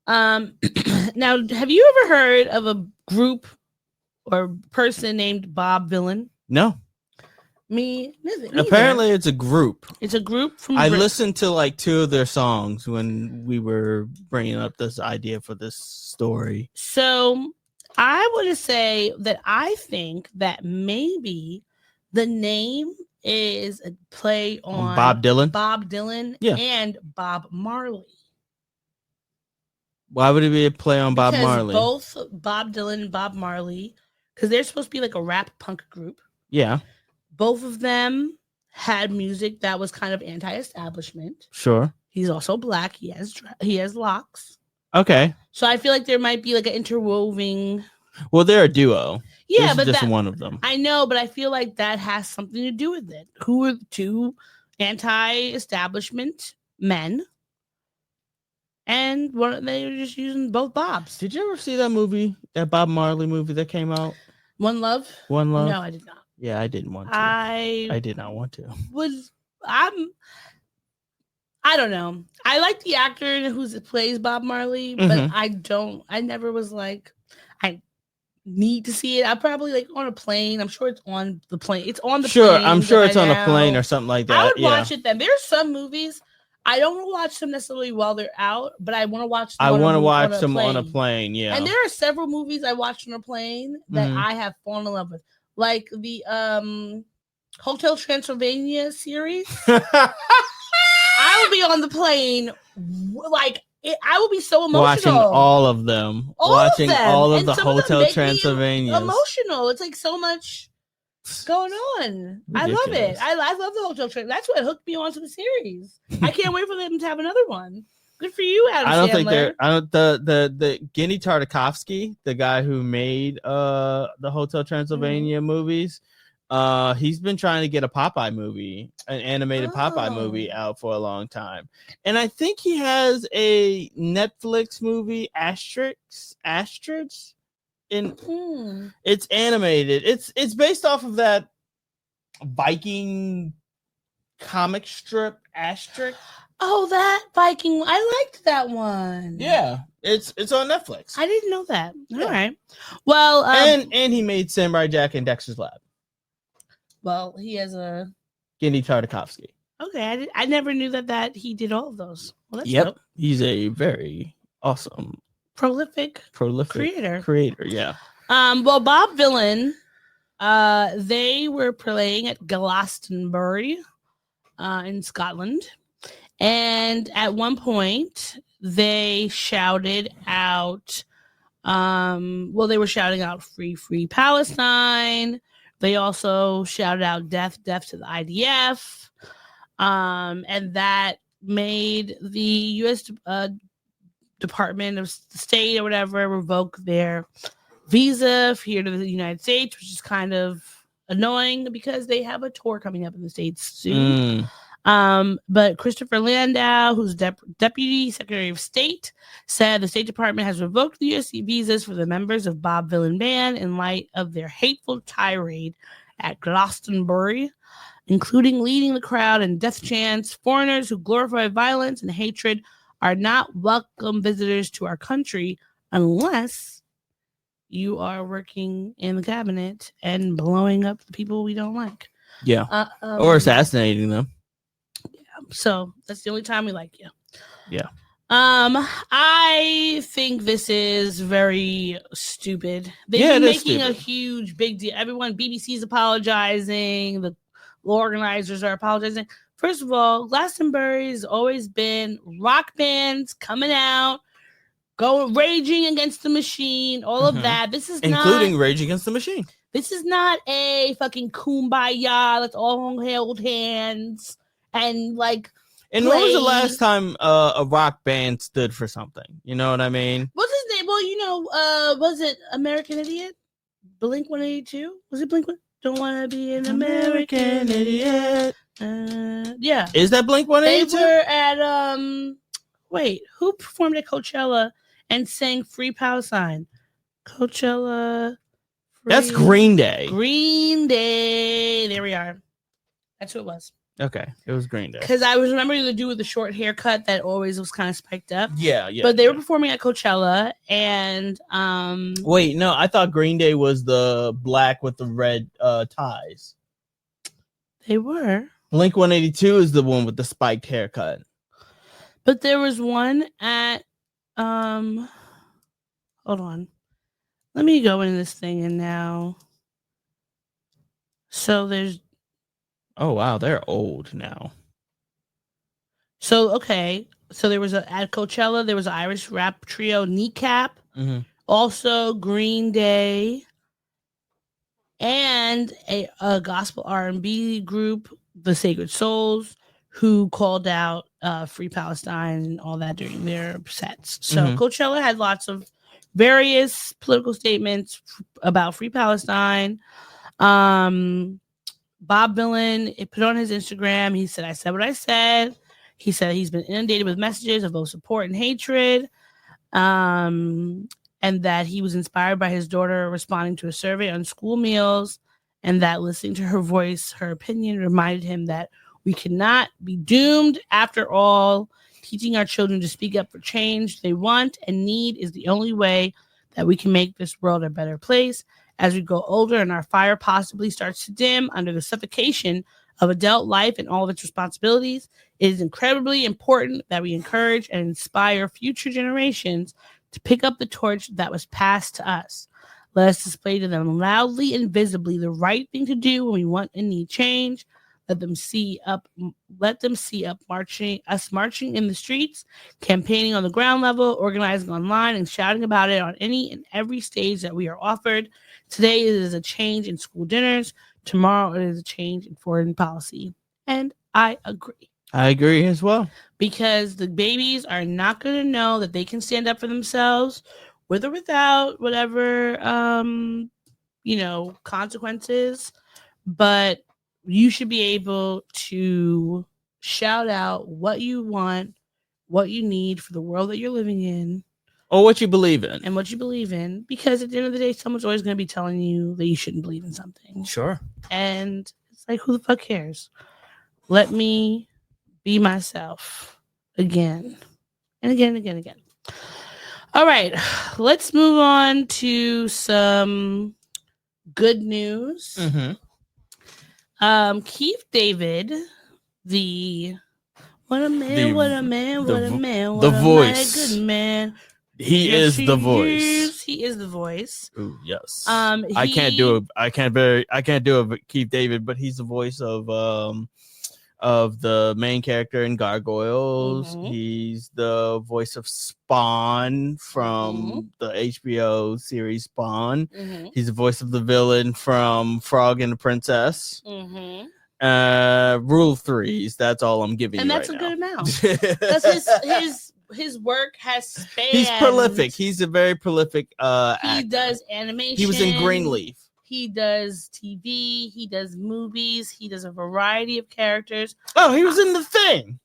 Speaker 3: Now, have you ever heard of a group or person named Bob Villain?
Speaker 2: No.
Speaker 3: Me
Speaker 2: Apparently it's a group.
Speaker 3: It's a group from
Speaker 2: I listened to like 2 of their songs when we were bringing up this idea for this story.
Speaker 3: So I would say that I think that maybe the name is a play on
Speaker 2: Bob Dylan
Speaker 3: and Bob Marley.
Speaker 2: Why would it be a play on Bob Marley?
Speaker 3: Both Bob Dylan and Bob Marley, because they're supposed to be like a rap punk group.
Speaker 2: Yeah.
Speaker 3: Both of them had music that was kind of anti-establishment.
Speaker 2: Sure.
Speaker 3: He's also black. He has locks.
Speaker 2: Okay.
Speaker 3: So I feel like there might be like an interwoven.
Speaker 2: Well, they're a duo.
Speaker 3: Yeah, but
Speaker 2: just one of them.
Speaker 3: I know, but I feel like that has something to do with it. Who are the 2 anti-establishment men and they were just using both Bobs.
Speaker 2: Did you ever see that movie, that Bob Marley movie that came out?
Speaker 3: One Love?
Speaker 2: One Love?
Speaker 3: No, I did not.
Speaker 2: Yeah, I didn't want to.
Speaker 3: I
Speaker 2: did not want to.
Speaker 3: I don't know. I like the actor who plays Bob Marley, but I never was like, I need to see it. I probably like on a plane. I'm sure it's on the plane. It's on the plane.
Speaker 2: Sure, I'm sure it's on a plane or something like that.
Speaker 3: I would watch it then. There's some movies I don't want to watch them necessarily while they're out, but I want to watch them.
Speaker 2: I want to watch them on a plane. Yeah.
Speaker 3: And there are several movies I watched on a plane that I have fallen in love with. Like the Hotel Transylvania series. I will be on the plane I will be so emotional.
Speaker 2: Watching all of them. Watching all of the Hotel Transylvania.
Speaker 3: Emotional. It's like so much going on. Ridiculous. I love it. I love the Hotel Transylvania. That's what hooked me onto the series. I can't wait for them to have another one. Good for you, Adam Sandler.
Speaker 2: The Guinea Tartakovsky, the guy who made the Hotel Transylvania movies, he's been trying to get a Popeye movie, an animated Popeye movie out for a long time. And I think he has a Netflix movie, Asterix. It's animated. It's based off of that Viking comic strip, Asterix.
Speaker 3: Oh, that Viking! I liked that one.
Speaker 2: Yeah, it's on Netflix.
Speaker 3: I didn't know that. All right. Well,
Speaker 2: and he made Samurai Jack and Dexter's Lab.
Speaker 3: Well, he has a
Speaker 2: Guinea Tartakovsky.
Speaker 3: Okay, I never knew that he did all of those. Well, that's
Speaker 2: yep,
Speaker 3: dope.
Speaker 2: He's a very awesome,
Speaker 3: prolific
Speaker 2: creator. Yeah.
Speaker 3: Well, Bob Villain, they were playing at Glastonbury, in Scotland. And at one point, they shouted out, they were shouting out free Palestine. They also shouted out death to the IDF. And that made the U.S. Department of State or whatever revoke their visa here to the United States, which is kind of annoying because they have a tour coming up in the States soon. But Christopher Landau, who's Deputy Secretary of State, said the State Department has revoked the U.S. visas for the members of Bob Villain Band in light of their hateful tirade at Glastonbury, including leading the crowd and death chants. Foreigners who glorify violence and hatred are not welcome visitors to our country unless you are working in the cabinet and blowing up the people we don't like.
Speaker 2: Yeah. Or assassinating them.
Speaker 3: So that's the only time we like you.
Speaker 2: Yeah.
Speaker 3: I think this is very stupid. They've been making a huge big deal. Everyone, BBC's apologizing. The organizers are apologizing. First of all, Glastonbury's always been rock bands coming out, raging against the machine, all of that. This is
Speaker 2: including Rage Against the Machine.
Speaker 3: This is not a fucking kumbaya. Let's all hold hands. And
Speaker 2: when was the last time a rock band stood for something? You know what I mean?
Speaker 3: What's his name? Well, was it American Idiot? Blink 182? Was it Blink 1? Don't want to be an American idiot. Yeah.
Speaker 2: Is that Blink 182?
Speaker 3: They were at who performed at Coachella and sang Free Palestine? Coachella.
Speaker 2: That's Green Day.
Speaker 3: Green Day. There we are. That's who it was.
Speaker 2: Okay, it was Green Day.
Speaker 3: Because I was remembering the dude with the short haircut that always was kind of spiked up.
Speaker 2: Yeah.
Speaker 3: But they were performing at Coachella, and
Speaker 2: wait, no, I thought Green Day was the black with the red ties.
Speaker 3: They were.
Speaker 2: Blink 182 is the one with the spiked haircut.
Speaker 3: But there was one at hold on. Let me go into this thing and now. So there's.
Speaker 2: Oh, wow. They're old now.
Speaker 3: So, okay. So there was at Coachella, there was an Irish rap trio, Kneecap. Also Green Day. And a gospel R&B group, The Sacred Souls, who called out Free Palestine and all that during their sets. So Coachella had lots of various political statements about Free Palestine. Bob Villain, it put on his Instagram. He said, I said what I said. He said he's been inundated with messages of both support and hatred, and that he was inspired by his daughter responding to a survey on school meals, and that listening to her voice, her opinion, reminded him that we cannot be doomed after all. Teaching our children to speak up for change they want and need is the only way that we can make this world a better place. As we grow older and our fire possibly starts to dim under the suffocation of adult life and all of its responsibilities, it is incredibly important that we encourage and inspire future generations to pick up the torch that was passed to us. Let us display to them loudly and visibly the right thing to do when we want and need change. Let them see us marching in the streets, campaigning on the ground level, organizing online, and shouting about it on any and every stage that we are offered. Today it is a change in school dinners. Tomorrow it is a change in foreign policy. And I agree.
Speaker 2: I agree as well.
Speaker 3: Because the babies are not going to know that they can stand up for themselves with or without whatever, consequences. But you should be able to shout out what you want, what you need for the world that you're living in.
Speaker 2: Or what you believe in.
Speaker 3: And what you believe in. Because at the end of the day, someone's always going to be telling you that you shouldn't believe in something.
Speaker 2: Sure.
Speaker 3: And it's like, who the fuck cares? Let me be myself again. And again, again, again. All right. Let's move on to some good news.
Speaker 2: Mm-hmm.
Speaker 3: Keith David, what a man, what a man, what a man, what
Speaker 2: the
Speaker 3: a
Speaker 2: voice.
Speaker 3: good man.
Speaker 2: He
Speaker 3: Yes,
Speaker 2: is the voice.
Speaker 3: He is the voice.
Speaker 2: Ooh, yes.
Speaker 3: I
Speaker 2: can't do a Keith David, but he's the voice of the main character in Gargoyles.
Speaker 3: Mm-hmm.
Speaker 2: He's the voice of Spawn from the HBO series Spawn.
Speaker 3: Mm-hmm.
Speaker 2: He's the voice of the villain from Frog and the Princess.
Speaker 3: Mm-hmm.
Speaker 2: Rule of Threes. That's all I'm giving
Speaker 3: And
Speaker 2: you
Speaker 3: that's
Speaker 2: right
Speaker 3: a
Speaker 2: now.
Speaker 3: good amount. Because his work has spanned.
Speaker 2: He's prolific. He's a very prolific
Speaker 3: He
Speaker 2: actor.
Speaker 3: does animation.
Speaker 2: He was in Greenleaf.
Speaker 3: He does TV. He does movies. He does a variety of characters.
Speaker 2: Oh, he was in The Thing.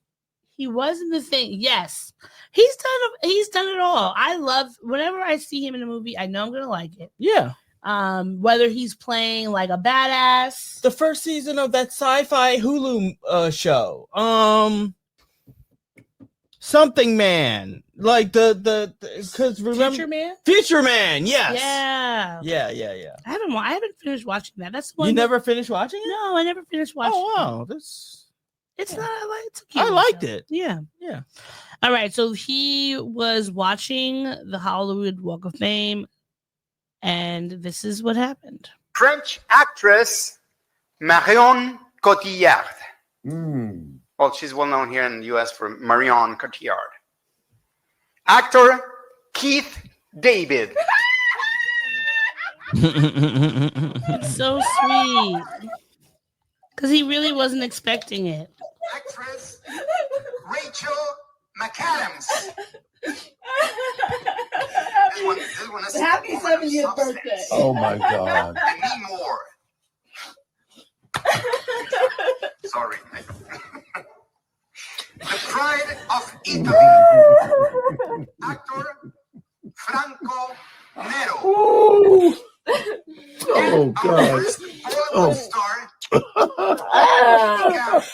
Speaker 3: He was in The Thing. Yes, he's done it all. I love whenever I see him in a movie. I know I'm gonna like it.
Speaker 2: Yeah.
Speaker 3: Whether he's playing like a badass.
Speaker 2: The first season of that sci-fi Hulu show. Something Man. Like because remember Future Man, yes. Yeah.
Speaker 3: I haven't finished watching that. That's the one.
Speaker 2: You never finished watching it?
Speaker 3: No, I never finished watching.
Speaker 2: Oh wow,
Speaker 3: it's
Speaker 2: yeah.
Speaker 3: not. It's a cute
Speaker 2: I liked
Speaker 3: show.
Speaker 2: it.
Speaker 3: Yeah. All right, so he was watching the Hollywood Walk of Fame, and this is what happened.
Speaker 11: French actress Marion Cotillard. Well, she's well known here in the U.S. for Marion Cotillard. Actor Keith David.
Speaker 3: It's so sweet. Because he really wasn't expecting it.
Speaker 11: Actress Rachel McAdams. This one is
Speaker 12: Happy 70th birthday.
Speaker 7: Oh my God.
Speaker 11: And me more. Sorry. The Pride of Italy. Actor Franco Nero.
Speaker 7: Oh God.
Speaker 11: Hollywood star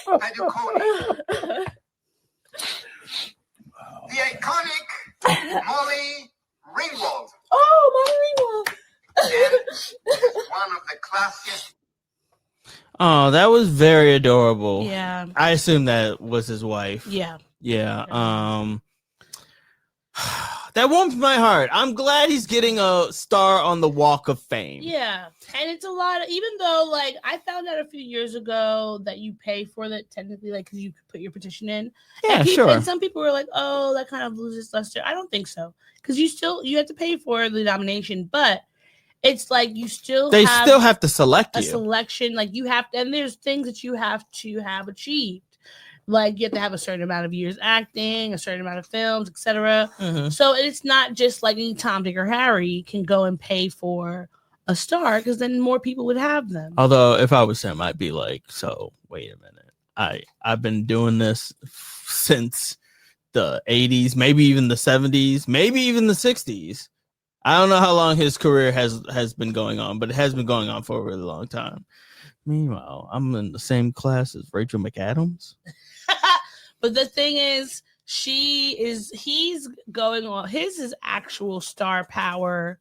Speaker 11: Baritone. The iconic Molly Ringwald.
Speaker 12: Oh, Molly Ringwald.
Speaker 11: And one of the classiest.
Speaker 2: Oh, that was very adorable.
Speaker 3: Yeah.
Speaker 2: I assume that was his wife.
Speaker 3: Yeah.
Speaker 2: That warms my heart. I'm glad he's getting a star on the Walk of Fame.
Speaker 3: Yeah. And it's a lot of, even though, like, I found out a few years ago that you pay for that technically, like, because you could put your petition in.
Speaker 2: Yeah,
Speaker 3: and
Speaker 2: sure.
Speaker 3: And some people were like, oh, that kind of loses luster. I don't think so. Because you have to pay for the nomination, but it's like you still
Speaker 2: have to select
Speaker 3: a
Speaker 2: you.
Speaker 3: selection. Like, you have to, and there's things that you have to have achieved. Like, you have to have a certain amount of years acting, a certain amount of films, etc.
Speaker 2: Mm-hmm.
Speaker 3: So it's not just like any Tom, Dick, or Harry can go and pay for a star, because then more people would have them.
Speaker 2: Although, if I was him, I'd be like, so, wait a minute. I've been doing this since the 80s, maybe even the 70s, maybe even the 60s. I don't know how long his career has been going on, but it has been going on for a really long time. Meanwhile, I'm in the same class as Rachel McAdams.
Speaker 3: But the thing is, he's going on. His is actual star power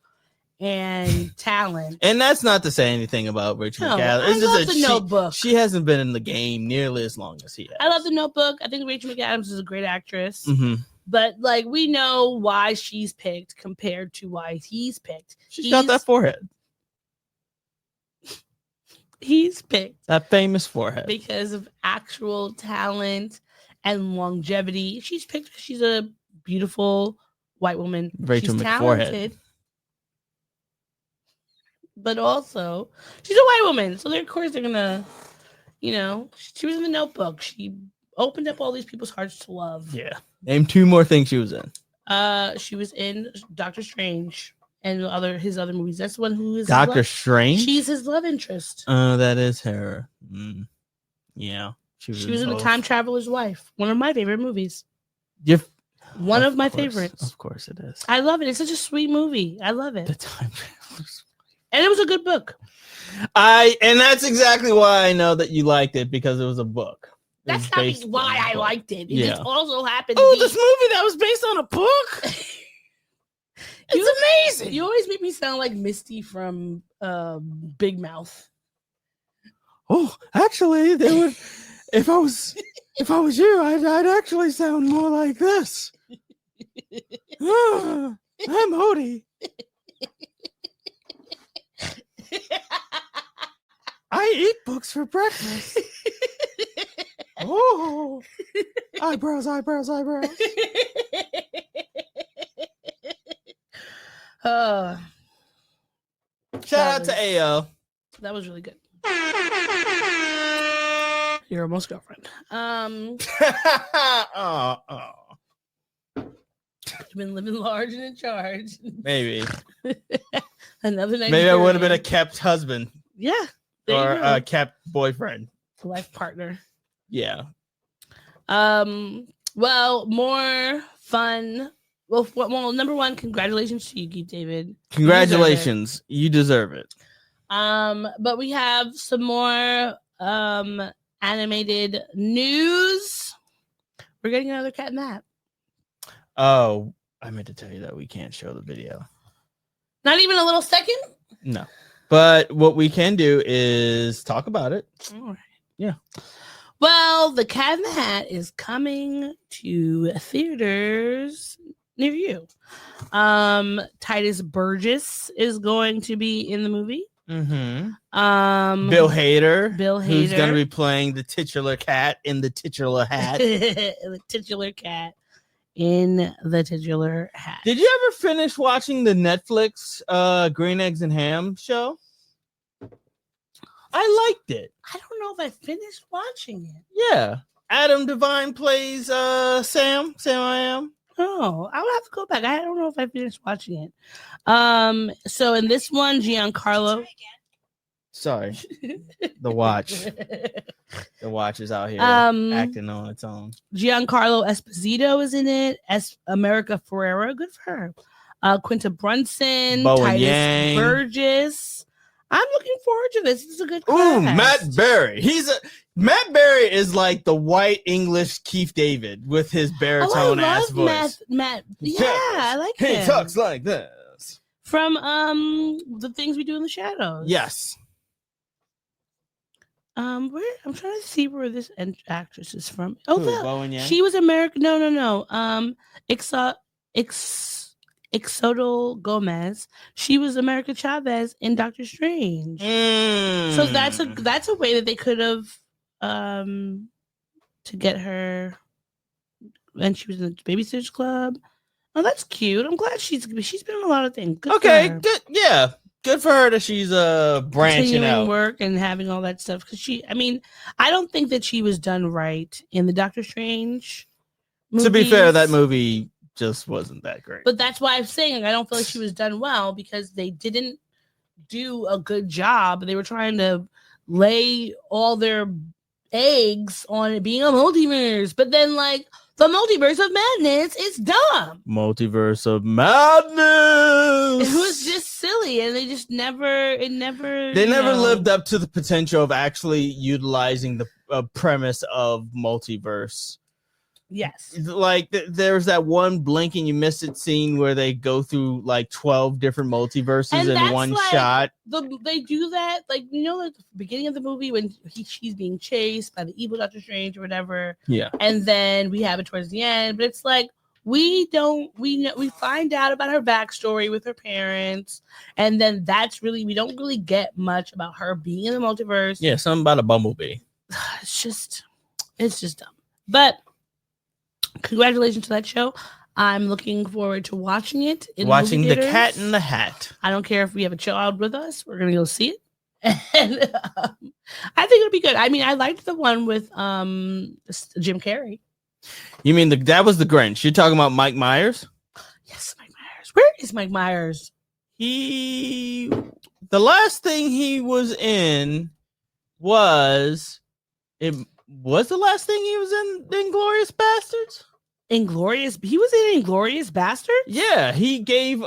Speaker 3: and talent.
Speaker 2: And that's not to say anything about Rachel McAdams. It's
Speaker 3: I
Speaker 2: just
Speaker 3: love The Notebook.
Speaker 2: She hasn't been in the game nearly as long as he has.
Speaker 3: I love The Notebook. I think Rachel McAdams is a great actress.
Speaker 2: Mm-hmm.
Speaker 3: But like, we know why she's picked compared to why he's picked.
Speaker 2: She's got that forehead.
Speaker 3: He's picked
Speaker 2: that famous forehead
Speaker 3: because of actual talent and longevity. She's picked because she's a beautiful white woman.
Speaker 2: Rachel
Speaker 3: she's
Speaker 2: McForehead.
Speaker 3: Talented, but also she's a white woman. So of course they're gonna, she was in The Notebook. She opened up all these people's hearts to love.
Speaker 2: Yeah. Name 2 more things she was in.
Speaker 3: She was in Doctor Strange and his other movies. That's the one who is
Speaker 2: Doctor Strange.
Speaker 3: She's his love interest.
Speaker 2: That is her. Yeah. She was
Speaker 3: in The Time Traveler's Wife. One of my favorite movies.
Speaker 2: One
Speaker 3: of my favorites.
Speaker 2: Of course it is.
Speaker 3: I love it. It's such a sweet movie. I love it.
Speaker 2: The Time Traveler's Wife.
Speaker 3: And it was a good book.
Speaker 2: And that's exactly why I know that you liked it, because it was a book.
Speaker 3: That's not why I liked it.
Speaker 2: Yeah.
Speaker 3: It also happened
Speaker 2: to be this movie that was based on a book? It's amazing.
Speaker 3: You always make me sound like Misty from Big Mouth.
Speaker 2: Oh, actually, they would. If I was you, I'd actually sound more like this. I'm Hody. I eat books for breakfast. Oh, eyebrows.
Speaker 3: Shout
Speaker 2: out to AO.
Speaker 3: That was really good. Your almost girlfriend. You've been living large and in charge.
Speaker 2: Maybe.
Speaker 3: Another night.
Speaker 2: Maybe I would have been a kept husband.
Speaker 3: Yeah.
Speaker 2: Or a kept boyfriend.
Speaker 3: Life partner.
Speaker 2: Yeah.
Speaker 3: Well, more fun. Well, number one, congratulations to you, David.
Speaker 2: Congratulations. You deserve it.
Speaker 3: But we have some more animated news. We're getting another cat in the hat.
Speaker 2: Oh, I meant to tell you that we can't show the video.
Speaker 3: Not even a little second?
Speaker 2: No. But what we can do is talk about it.
Speaker 3: All right.
Speaker 2: Yeah.
Speaker 3: Well, The Cat in the Hat is coming to theaters near you. Titus Burgess is going to be in the movie.
Speaker 2: Mm-hmm. Bill Hader, who's going to be playing the titular cat in the titular hat.
Speaker 3: The titular cat in the titular hat.
Speaker 2: Did you ever finish watching the Netflix Green Eggs and Ham show? I liked it.
Speaker 3: I don't know if I finished watching it.
Speaker 2: Yeah. Adam Devine plays Sam I Am.
Speaker 3: Oh, I would have to go back. I don't know if I finished watching it. So in this one, Giancarlo.
Speaker 2: Sorry. The watch. The watch is out here acting on its own.
Speaker 3: Giancarlo Esposito is in it. America Ferrera, good for her. Quinta Brunson,
Speaker 2: Bowen
Speaker 3: Titus
Speaker 2: Yang.
Speaker 3: Burgess. I'm looking forward to this. This is a good class.
Speaker 2: Ooh, Matt Berry. Matt Berry is like the white English Keith David with his baritone ass voice.
Speaker 3: Matt. Yeah, I like him.
Speaker 2: He talks like this.
Speaker 3: From The Things We Do in the Shadows.
Speaker 2: Yes.
Speaker 3: I'm trying to see where this actress is from. Oh,
Speaker 2: Bowen Yang?
Speaker 3: She was American. No. Ixodel Gomez. She was America Chavez in Doctor Strange. So that's a way that they could have to get her. And she was in the Babysitters Club. Oh, that's cute. I'm glad she's been in a lot of things. Good
Speaker 2: okay,
Speaker 3: for her.
Speaker 2: good. Yeah, good for her that she's branching
Speaker 3: continuing
Speaker 2: out,
Speaker 3: work and having all that stuff. Because I don't think that she was done right in the Doctor Strange movies.
Speaker 2: To be fair, that movie just wasn't that great.
Speaker 3: But that's why I'm saying I don't feel like she was done well, because they didn't do a good job. They were trying to lay all their eggs on it being a multiverse, but then like the multiverse of madness is dumb.
Speaker 2: Multiverse of madness.
Speaker 3: It was just silly, and they just never. They never
Speaker 2: lived up to the potential of actually utilizing the premise of multiverse.
Speaker 3: Yes,
Speaker 2: like there's that one blink and you miss it scene where they go through like 12 different multiverses in one shot.
Speaker 3: They do that, like, you know, at the beginning of the movie when she's being chased by the evil Doctor Strange or whatever.
Speaker 2: Yeah,
Speaker 3: and then we have it towards the end, but it's like we find out about her backstory with her parents, and then we don't really get much about her being in the multiverse.
Speaker 2: Yeah, something about a bumblebee.
Speaker 3: It's just dumb, but. Congratulations to that show. I'm looking forward to watching it.
Speaker 2: Watching The Cat in the Hat.
Speaker 3: I don't care if we have a child with us. We're going to go see it. And I think it'll be good. I mean, I liked the one with Jim Carrey.
Speaker 2: You mean that was the Grinch? You're talking about Mike Myers?
Speaker 3: Yes, Mike Myers. Where is Mike Myers?
Speaker 2: The last thing he was in was the last thing he was in Inglourious Bastards?
Speaker 3: He was in Inglourious Bastards?
Speaker 2: Yeah, he gave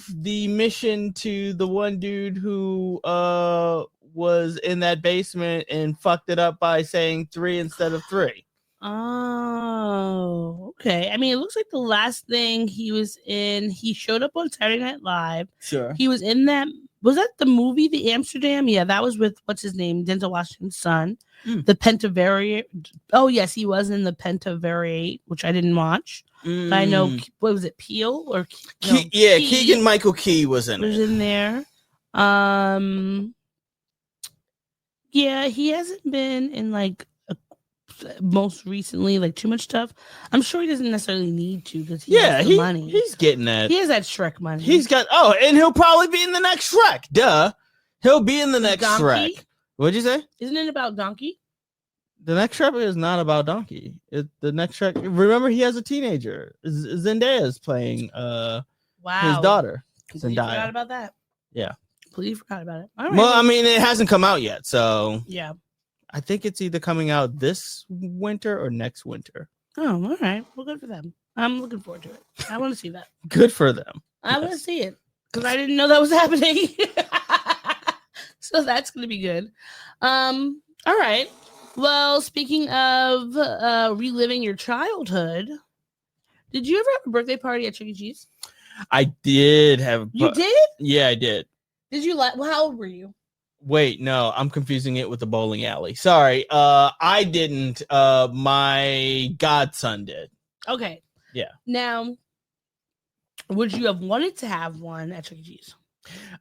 Speaker 2: the mission to the one dude who was in that basement and fucked it up by saying 3 instead of 3.
Speaker 3: Oh, okay. I mean, it looks like the last thing he was in, he showed up on Saturday Night Live.
Speaker 2: Sure.
Speaker 3: He was in that. Was that the movie, The Amsterdam? Yeah, that was with, what's his name? Denzel Washington's son. The Pentavariate. Oh, yes, he was in the Pentavariate, which I didn't watch. But I know, what was it, Peel? Or
Speaker 2: Keegan Michael Key was in
Speaker 3: there. Yeah, he hasn't been in, like, most recently, like, too much stuff. I'm sure he doesn't necessarily need to because he has the money.
Speaker 2: He's getting that.
Speaker 3: He has that Shrek money.
Speaker 2: And he'll probably be in the next Shrek. Duh. He'll be in the next
Speaker 3: Donkey?
Speaker 2: Shrek. What'd you say?
Speaker 3: Isn't it about Donkey?
Speaker 2: The next Shrek is not about Donkey. The next Shrek. Remember, he has a teenager. Zendaya is playing his daughter.
Speaker 3: Completely forgot about that.
Speaker 2: Yeah.
Speaker 3: Completely forgot about it. All right.
Speaker 2: Well, I mean, it hasn't come out yet, so
Speaker 3: yeah.
Speaker 2: I think it's either coming out this winter or next winter.
Speaker 3: Oh, all right. Well, good for them. I'm looking forward to it. I want to see that.
Speaker 2: Good for them.
Speaker 3: I want to see it because I didn't know that was happening. So that's going to be good. All right. Well, speaking of reliving your childhood, did you ever have a birthday party at Chuck E. Cheese?
Speaker 2: I did have.
Speaker 3: You did?
Speaker 2: Yeah, I did.
Speaker 3: Did you like? Well, how old were you?
Speaker 2: Wait, no, I'm confusing it with the bowling alley. Sorry, I didn't. My godson did.
Speaker 3: Okay.
Speaker 2: Yeah.
Speaker 3: Now, would you have wanted to have one at Chuck E. Cheese?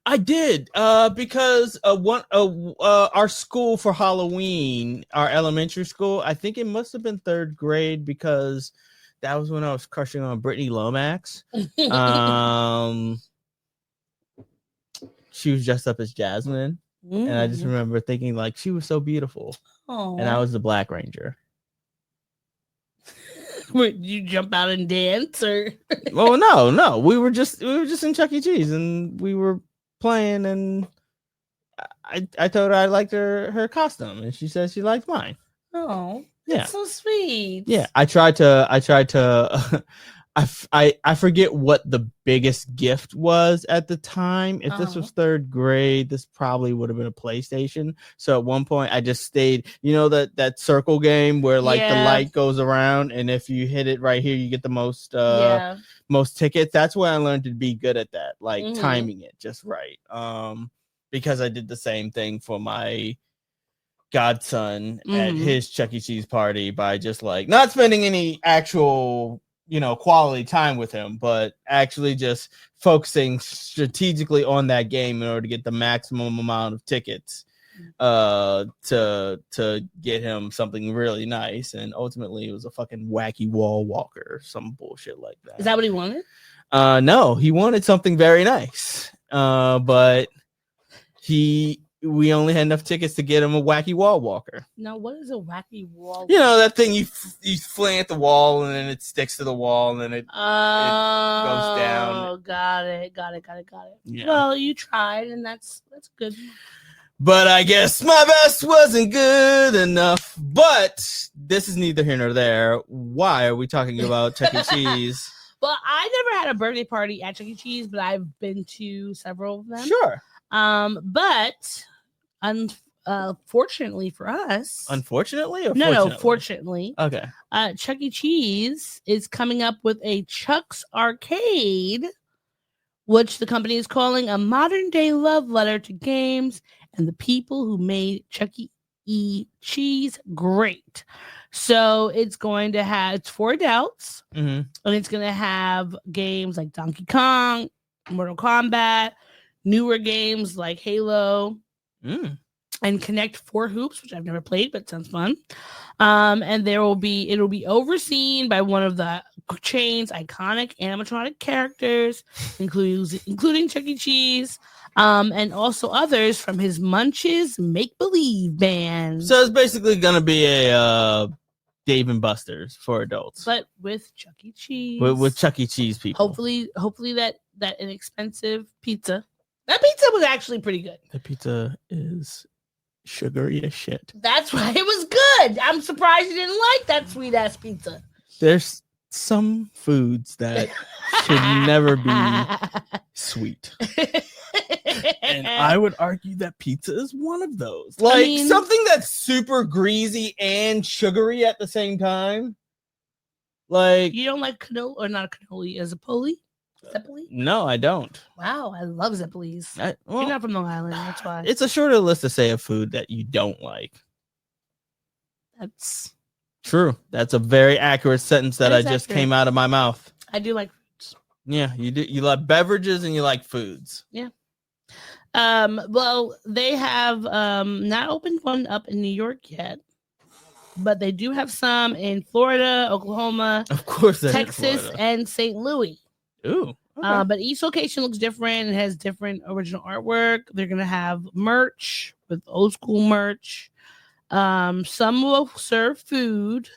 Speaker 2: I did, because our school for Halloween, our elementary school, I think it must have been 3rd grade because that was when I was crushing on Brittany Lomax. She was dressed up as Jasmine. And I just remember thinking, like, she was so beautiful.
Speaker 3: Aww.
Speaker 2: And I was the Black Ranger.
Speaker 3: Wait, did you jump out and dance, or?
Speaker 2: Well, no. We were just in Chuck E. Cheese, and we were playing, and I told her I liked her costume, and she said she liked mine.
Speaker 3: Oh,
Speaker 2: yeah,
Speaker 3: that's so sweet.
Speaker 2: Yeah, I tried to. I forget what the biggest gift was at the time. If this was 3rd grade, this probably would have been a PlayStation. So at one point I just stayed, you know, that circle game where like the light goes around, and if you hit it right here, you get the most tickets. That's where I learned to be good at that, like timing it just right. Because I did the same thing for my godson at his Chuck E. Cheese party by just like not spending any actual, you know, quality time with him, but actually just focusing strategically on that game in order to get the maximum amount of tickets to get him something really nice. And ultimately it was a fucking wacky wall walker or some bullshit like that.
Speaker 3: Is that what he wanted?
Speaker 2: No, he wanted something very nice. But we only had enough tickets to get him a wacky wall walker.
Speaker 3: Now, what is a wacky wall?
Speaker 2: You know, that thing you fling at the wall and then it sticks to the wall and then it goes down.
Speaker 3: Oh, got it.
Speaker 2: Yeah.
Speaker 3: Well, you tried, and that's good.
Speaker 2: But I guess my best wasn't good enough. But this is neither here nor there. Why are we talking about Chuck E. Cheese?
Speaker 3: Well, I never had a birthday party at Chuck E. Cheese, but I've been to several of them.
Speaker 2: Sure.
Speaker 3: But unfortunately for us,
Speaker 2: Unfortunately, or
Speaker 3: no,
Speaker 2: fortunately?
Speaker 3: fortunately.
Speaker 2: Okay.
Speaker 3: Chuck E. Cheese is coming up with a Chuck's Arcade, which the company is calling a modern day love letter to games and the people who made Chuck E. Cheese great. So it's going to have, it's for adults, and it's going to have games like Donkey Kong, Mortal Kombat, newer games like Halo, and Connect 4 Hoops, which I've never played, but sounds fun. And it'll be overseen by one of the chain's iconic animatronic characters, including Chuck E. Cheese, and also others from his Munches Make-Believe band.
Speaker 2: So it's basically going to be a Dave and Buster's for adults.
Speaker 3: But with Chuck E. Cheese.
Speaker 2: With Chuck E. Cheese people.
Speaker 3: Hopefully that inexpensive pizza. That pizza was actually pretty good.
Speaker 2: The pizza is sugary as shit.
Speaker 3: That's why it was good. I'm surprised you didn't like that sweet ass pizza.
Speaker 2: There's some foods that should never be sweet. And I would argue that pizza is one of those. Like something that's super greasy and sugary at the same time. Like,
Speaker 3: you don't like cannoli, or not a cannoli, as a Zeppoli?
Speaker 2: No, I don't.
Speaker 3: Wow, I love Zeppolis. You're not from Long Island, that's why.
Speaker 2: It's a shorter list to say of food that you don't like.
Speaker 3: That's
Speaker 2: true. That's a very accurate sentence that I just came out of my mouth.
Speaker 3: I do like foods.
Speaker 2: Yeah, you do. You like beverages and you like foods.
Speaker 3: Yeah. Well, they have not opened one up in New York yet, but they do have some in Florida, Oklahoma,
Speaker 2: of course,
Speaker 3: Texas, and St. Louis.
Speaker 2: Ooh. Okay.
Speaker 3: But each location looks different and has different original artwork. They're gonna have merch with old school merch. Some will serve food.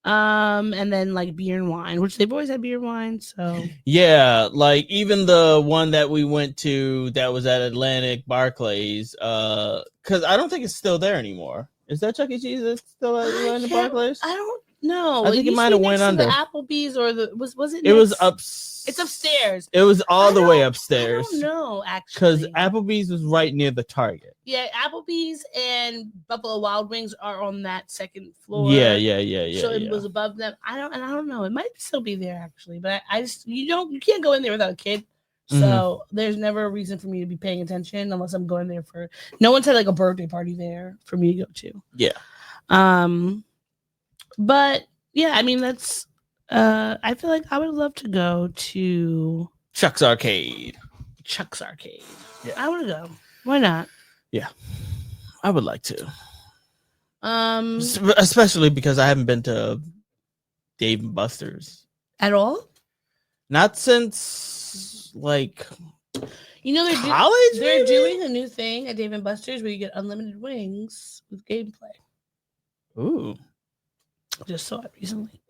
Speaker 3: And then like beer and wine, which they've always had beer and wine. So
Speaker 2: yeah, like even the one that we went to that was at Atlantic Barclays, because I don't think it's still there anymore. Is that Chuck E. Cheese that's still at Atlantic Barclays?
Speaker 3: I don't know.
Speaker 2: I think it might have went under.
Speaker 3: The Applebee's or the was it?
Speaker 2: It was up.
Speaker 3: It's upstairs.
Speaker 2: It was all the way upstairs.
Speaker 3: I don't know, actually.
Speaker 2: Because Applebee's was right near the Target.
Speaker 3: Yeah, Applebee's and Buffalo Wild Wings are on that second floor.
Speaker 2: Yeah.
Speaker 3: So it was above them. I don't know. It might still be there actually, but I just you can't go in there without a kid. So there's never a reason for me to be paying attention unless I'm going there for. No one's had like a birthday party there for me to go to.
Speaker 2: Yeah.
Speaker 3: But yeah, I mean that's. I feel like I would love to go to
Speaker 2: Chuck's Arcade.
Speaker 3: Yeah, I want to go. Why not?
Speaker 2: Yeah, I would like to. Especially because I haven't been to Dave and Buster's
Speaker 3: at all.
Speaker 2: Not since like
Speaker 3: they're doing a new thing at Dave and Buster's where you get unlimited wings with gameplay.
Speaker 2: Ooh,
Speaker 3: just saw it recently.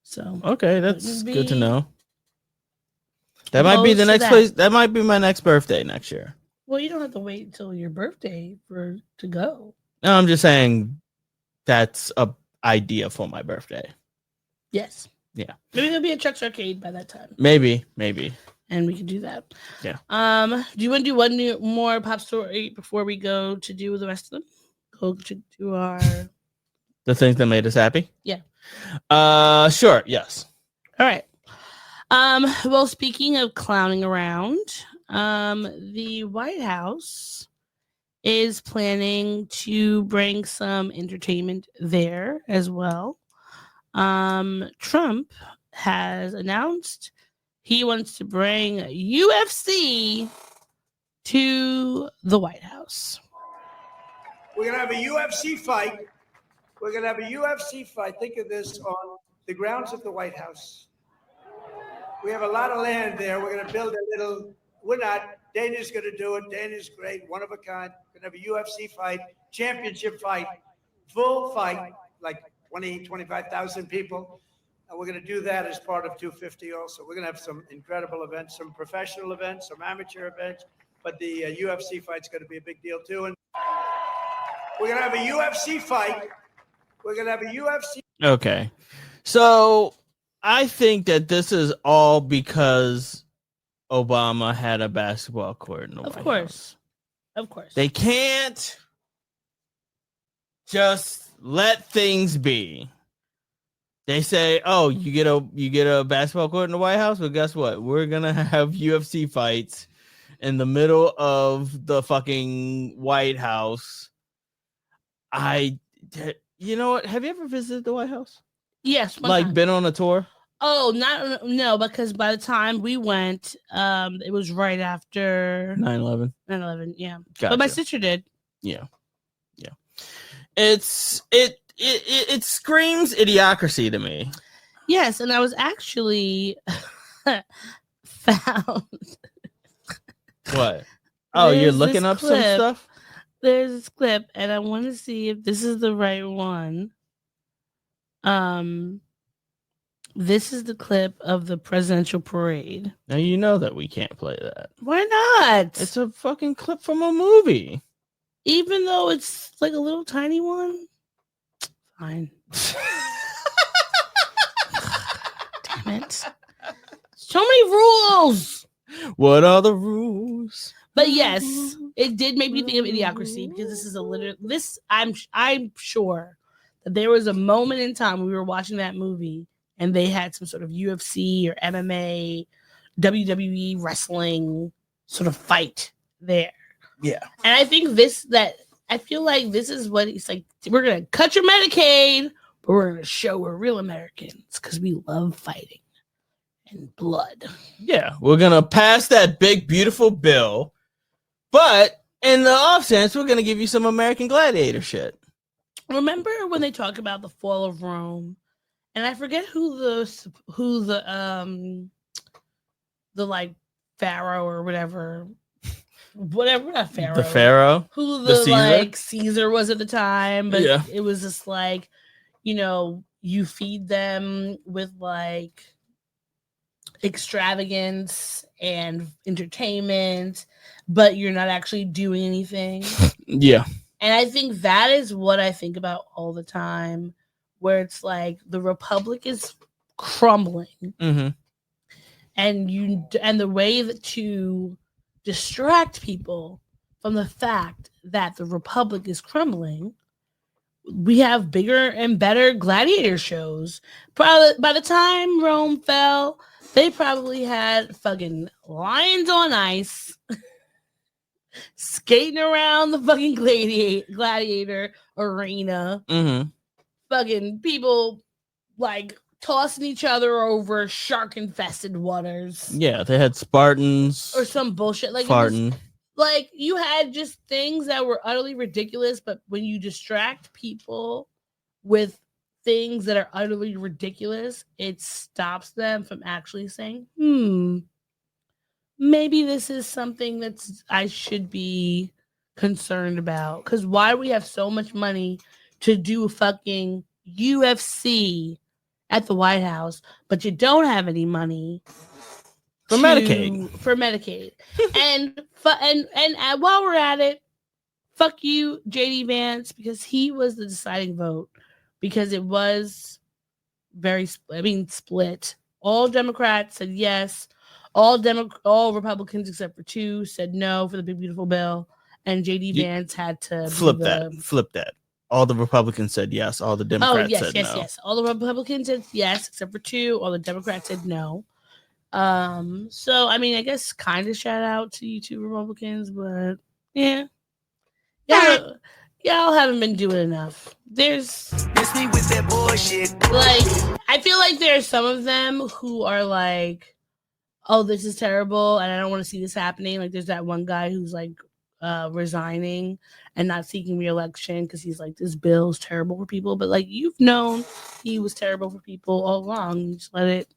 Speaker 3: So
Speaker 2: okay, that's good to know. That might be the next place. That might be my next birthday next year.
Speaker 3: Well, you don't have to wait until your birthday to go.
Speaker 2: No, I'm just saying that's a idea for my birthday.
Speaker 3: Yes.
Speaker 2: Yeah.
Speaker 3: Maybe there'll be a Chuck's Arcade by that time.
Speaker 2: Maybe.
Speaker 3: And we can do that.
Speaker 2: Yeah.
Speaker 3: Do you want to do one more pop story before we go to do the rest of them? Go to do our
Speaker 2: the things that made us happy?
Speaker 3: Yeah.
Speaker 2: Sure, yes.
Speaker 3: All right. Well, speaking of clowning around, the White House is planning to bring some entertainment there as well. Trump has announced he wants to bring UFC to the White House.
Speaker 13: We're going to have a UFC fight. We're going to have a UFC fight. Think of this on the grounds of the White House. We have a lot of land there. We're going to build a little, we're not, Dana's going to do it. Dana's great, one of a kind. We're going to have a UFC fight, championship fight, full fight, like 20, 25,000 people. And we're going to do that as part of 250 also. We're going to have some incredible events, some professional events, some amateur events. But the UFC fight's going to be a big deal too, and we're going to have a UFC fight. We're going to have a UFC.
Speaker 2: Okay. So I think that this is all because Obama had a basketball court in the White House.
Speaker 3: Of course.
Speaker 2: They can't just let things be. They say, "Oh, you get a basketball court in the White House." Well, guess what? We're gonna have UFC fights in the middle of the fucking White House. You know what? Have you ever visited the White House?
Speaker 3: Yes,
Speaker 2: like been on a tour?
Speaker 3: Oh, no, because by the time we went, it was right after
Speaker 2: 9/11.
Speaker 3: 9/11, yeah.
Speaker 2: Gotcha.
Speaker 3: But my sister did.
Speaker 2: Yeah. It screams idiocracy to me.
Speaker 3: Yes, and I was actually found.
Speaker 2: What? Oh, you're looking up some stuff?
Speaker 3: There's this clip, and I want to see if this is the right one. This is the clip of the presidential parade.
Speaker 2: Now you know that we can't play that.
Speaker 3: Why not?
Speaker 2: It's a fucking clip from a movie.
Speaker 3: Even though it's like a little tiny one. Fine. Damn it. So many rules.
Speaker 2: What are the rules?
Speaker 3: But yes, it did make me think of Idiocracy because this is I'm sure that there was a moment in time when we were watching that movie and they had some sort of UFC or MMA, WWE wrestling sort of fight there.
Speaker 2: Yeah.
Speaker 3: And I think I feel like this is what it's like. We're going to cut your Medicaid, but we're going to show we're real Americans because we love fighting and blood.
Speaker 2: Yeah. We're going to pass that big, beautiful bill. But in the off sense, we're going to give you some American Gladiator shit.
Speaker 3: Remember when they talk about the fall of Rome? And I forget who the like Pharaoh or whatever, not Pharaoh.
Speaker 2: The Pharaoh?
Speaker 3: Who
Speaker 2: the
Speaker 3: Caesar? Like Caesar was at the time, but
Speaker 2: yeah.
Speaker 3: It was just like, you feed them with like extravagance and entertainment, but you're not actually doing anything.
Speaker 2: Yeah.
Speaker 3: And I think that is what I think about all the time, where it's like the republic is crumbling,
Speaker 2: mm-hmm.
Speaker 3: and the way that to distract people from the fact that the republic is crumbling, we have bigger and better gladiator shows. Probably by the time Rome fell, they probably had fucking lions on ice skating around the fucking gladiator arena.
Speaker 2: Mm-hmm.
Speaker 3: Fucking people like tossing each other over shark infested waters.
Speaker 2: Yeah, they had Spartans
Speaker 3: or some bullshit like
Speaker 2: farting.
Speaker 3: Like you had just things that were utterly ridiculous, but when you distract people with things that are utterly ridiculous, it stops them from actually saying, maybe this is something I should be concerned about. Because why do we have so much money to do a fucking UFC at the White House, but you don't have any money
Speaker 2: for
Speaker 3: Medicaid? and while we're at it, fuck you, JD Vance, because he was the deciding vote, because it was split. All Democrats said yes. All Republicans except for 2 said no for the big beautiful bill, and JD Vance had to
Speaker 2: flip that. All the Republicans said yes. All the Democrats said no.
Speaker 3: Yes. All the Republicans said yes, except for 2. All the Democrats said no. So I mean, I guess kind of shout out to you 2 Republicans, but yeah, y'all haven't been doing enough. There's me with that bullshit. Like, I feel like there are some of them who are like, oh, this is terrible, and I don't want to see this happening. Like, there's that one guy who's like resigning and not seeking re-election because he's like, this bill is terrible for people. But like, you've known he was terrible for people all along. You just let it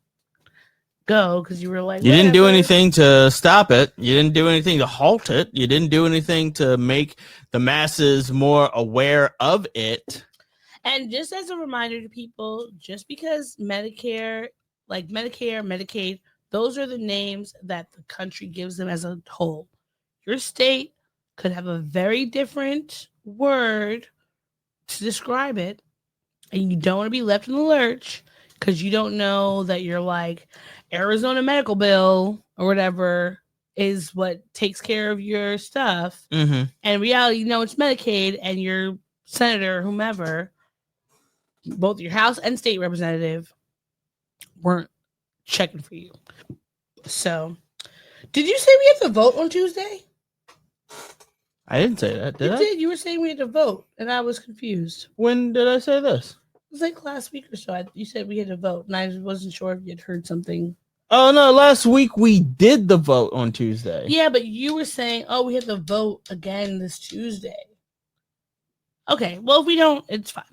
Speaker 3: go because you were like,
Speaker 2: you didn't do anything to stop it. You didn't do anything to halt it. You didn't do anything to make the masses more aware of it.
Speaker 3: And just as a reminder to people, just because Medicare, Medicaid, those are the names that the country gives them as a whole. your state could have a very different word to describe it, and you don't want to be left in the lurch because you don't know that your like Arizona medical bill or whatever is what takes care of your stuff.
Speaker 2: Mm-hmm.
Speaker 3: And in reality, you know, it's Medicaid, and your senator or whomever, both your House and state representative, weren't checking for you. So, did you say we had to vote on Tuesday?
Speaker 2: I didn't say that, did
Speaker 3: You
Speaker 2: I?
Speaker 3: did. You were saying we had to vote, and I was confused.
Speaker 2: When did I say this?
Speaker 3: It was like last week or so. You said we had to vote, and I wasn't sure if you had heard something.
Speaker 2: Oh, no, last week we did the vote on Tuesday.
Speaker 3: Yeah, but you were saying, oh, we have to vote again this Tuesday. Okay, well, if we don't, it's fine.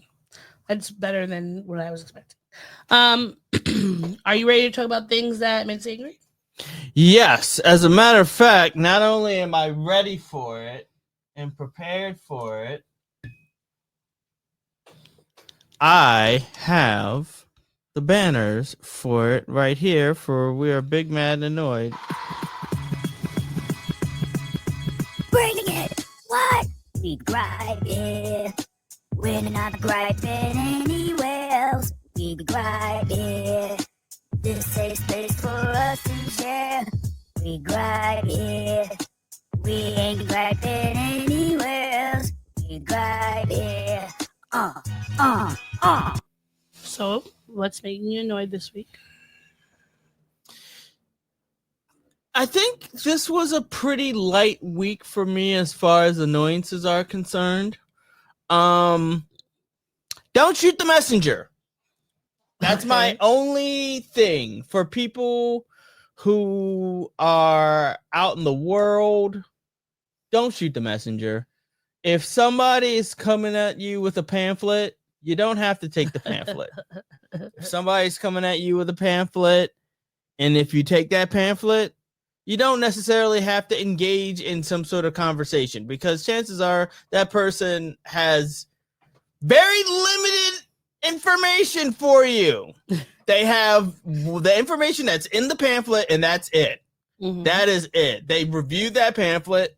Speaker 3: That's better than what I was expecting. Are you ready to talk about things that makes you angry?
Speaker 2: Yes, as a matter of fact, not only am I ready for it and prepared for it, I have the banners for it right here for We Are Big, Mad, and Annoyed.
Speaker 14: Bringing it. What? We gripe it. We're not griping anywhere else. We gripe it. This safe space for us to share. We gripe it. We ain't griping anywhere else. We gripe it.
Speaker 3: So, what's making you annoyed this week?
Speaker 2: I think this was a pretty light week for me as far as annoyances are concerned. Don't shoot the messenger. That's my only thing for people who are out in the world. Don't shoot the messenger. If somebody is coming at you with a pamphlet, you don't have to take the pamphlet. If somebody's coming at you with a pamphlet, and if you take that pamphlet, you don't necessarily have to engage in some sort of conversation, because chances are that person has very limited information for you. They have the information that's in the pamphlet, and that's it.
Speaker 3: Mm-hmm.
Speaker 2: That is it. They reviewed that pamphlet.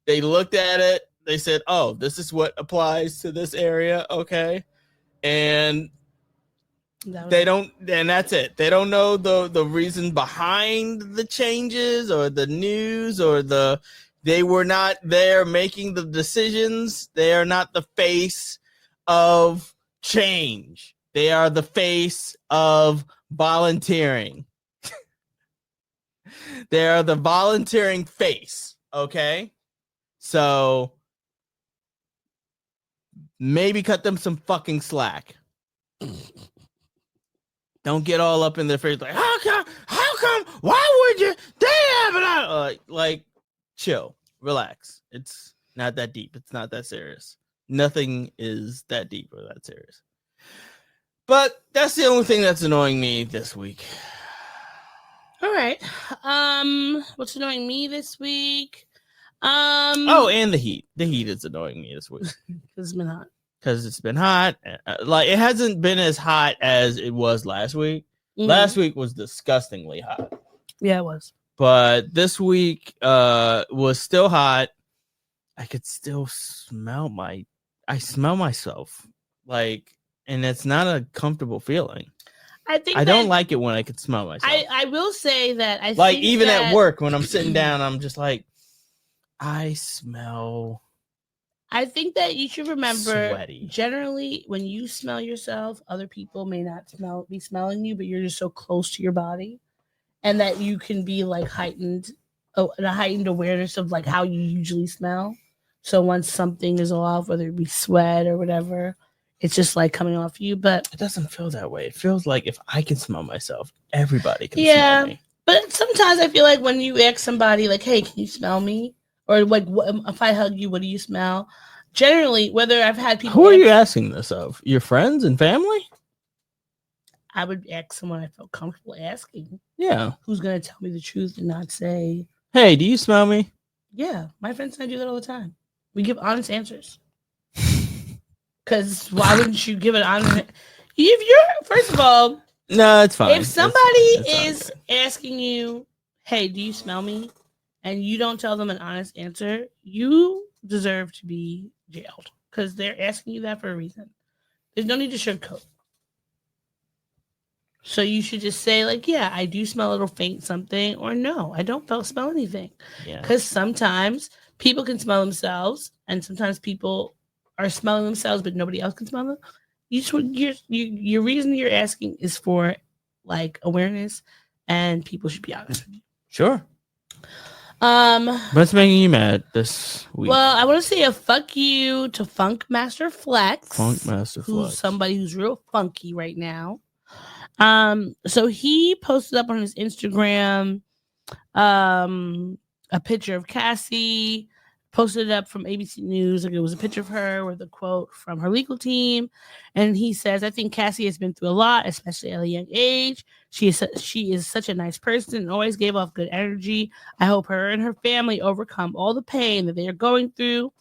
Speaker 2: They looked at it. They said, oh, this is what applies to this area. Okay. And they don't, and that's it. They don't know the reason behind the changes or the news or they were not there making the decisions. They are not the face of change. They are the face of volunteering. They are the volunteering face. Okay. So maybe cut them some fucking slack. Don't get all up in their face like, how come, why would you, damn it, like, chill, relax. It's not that deep. It's not that serious. Nothing is that deep or that serious. But that's the only thing that's annoying me this week.
Speaker 3: All right. What's annoying me this week?
Speaker 2: Oh, and the heat. The heat is annoying me this week.
Speaker 3: Because it's been hot.
Speaker 2: Because it's been hot. Like, it hasn't been as hot as it was last week.
Speaker 3: Mm-hmm.
Speaker 2: Last week was disgustingly hot.
Speaker 3: Yeah, it was.
Speaker 2: But this week was still hot. I could still smell I smell myself. Like, and it's not a comfortable feeling. I don't like it when I could smell myself.
Speaker 3: I will say that I
Speaker 2: like,
Speaker 3: think
Speaker 2: even
Speaker 3: that,
Speaker 2: at work when I'm sitting down, I'm just like, I smell.
Speaker 3: I think that you should remember,
Speaker 2: sweaty.
Speaker 3: Generally, when you smell yourself, other people may not be smelling you, but you're just so close to your body, and that you can be like a heightened awareness of like how you usually smell. So once something is off, whether it be sweat or whatever, it's just like coming off you. But
Speaker 2: it doesn't feel that way. It feels like if I can smell myself, everybody can smell me.
Speaker 3: But sometimes I feel like when you ask somebody like, "Hey, can you smell me?" Or like, if I hug you, what do you smell? Generally, whether I've had people.
Speaker 2: Who are you asking this of? Your friends and family?
Speaker 3: I would ask someone I felt comfortable asking.
Speaker 2: Yeah.
Speaker 3: Who's going to tell me the truth and not say,
Speaker 2: "Hey, do you smell me?"
Speaker 3: Yeah, my friends and I do that all the time. We give honest answers. Because why wouldn't you give an honest? If you're, first of all,
Speaker 2: no, it's fine.
Speaker 3: If somebody is asking you, "Hey, do you smell me?" and you don't tell them an honest answer, you deserve to be jailed because they're asking you that for a reason. There's no need to sugarcoat. So you should just say, like, yeah, I do smell a little faint something, or no, I don't smell anything.
Speaker 2: Yeah.
Speaker 3: Because sometimes people can smell themselves, and sometimes people are smelling themselves, but nobody else can smell them. Your reason you're asking is for like awareness, and people should be honest with you.
Speaker 2: Sure. What's making you mad this week?
Speaker 3: Well, I want to say a fuck you to Funk Master Flex.
Speaker 2: Who's
Speaker 3: somebody who's real funky right now. So he posted up on his Instagram a picture of Cassie, posted it up from ABC News. Like, it was a picture of her with a quote from her legal team. And he says, I think Cassie has been through a lot, especially at a young age. She is such a nice person and always gave off good energy. I hope her and her family overcome all the pain that they are going through.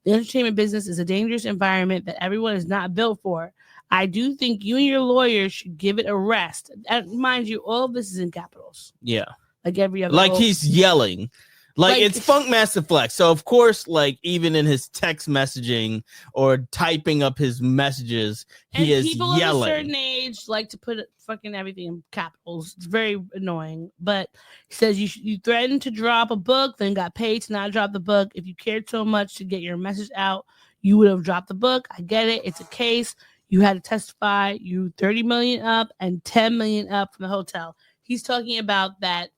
Speaker 3: The entertainment business is a dangerous environment that everyone is not built for. I do think you and your lawyer should give it a rest. And mind you, all of this is in capitals.
Speaker 2: Yeah.
Speaker 3: Like every other.
Speaker 2: Like he's yelling. Like it's Funk Master Flex. So of course, like even in his text messaging or typing up his messages, he is
Speaker 3: people
Speaker 2: yelling.
Speaker 3: of a certain age like to put fucking everything in capitals. It's very annoying. But he says you threatened to drop a book, then got paid to not drop the book. If you cared so much to get your message out, you would have dropped the book. I get it. It's a case. You had to testify. You 30 million up and 10 million up from the hotel. He's talking about that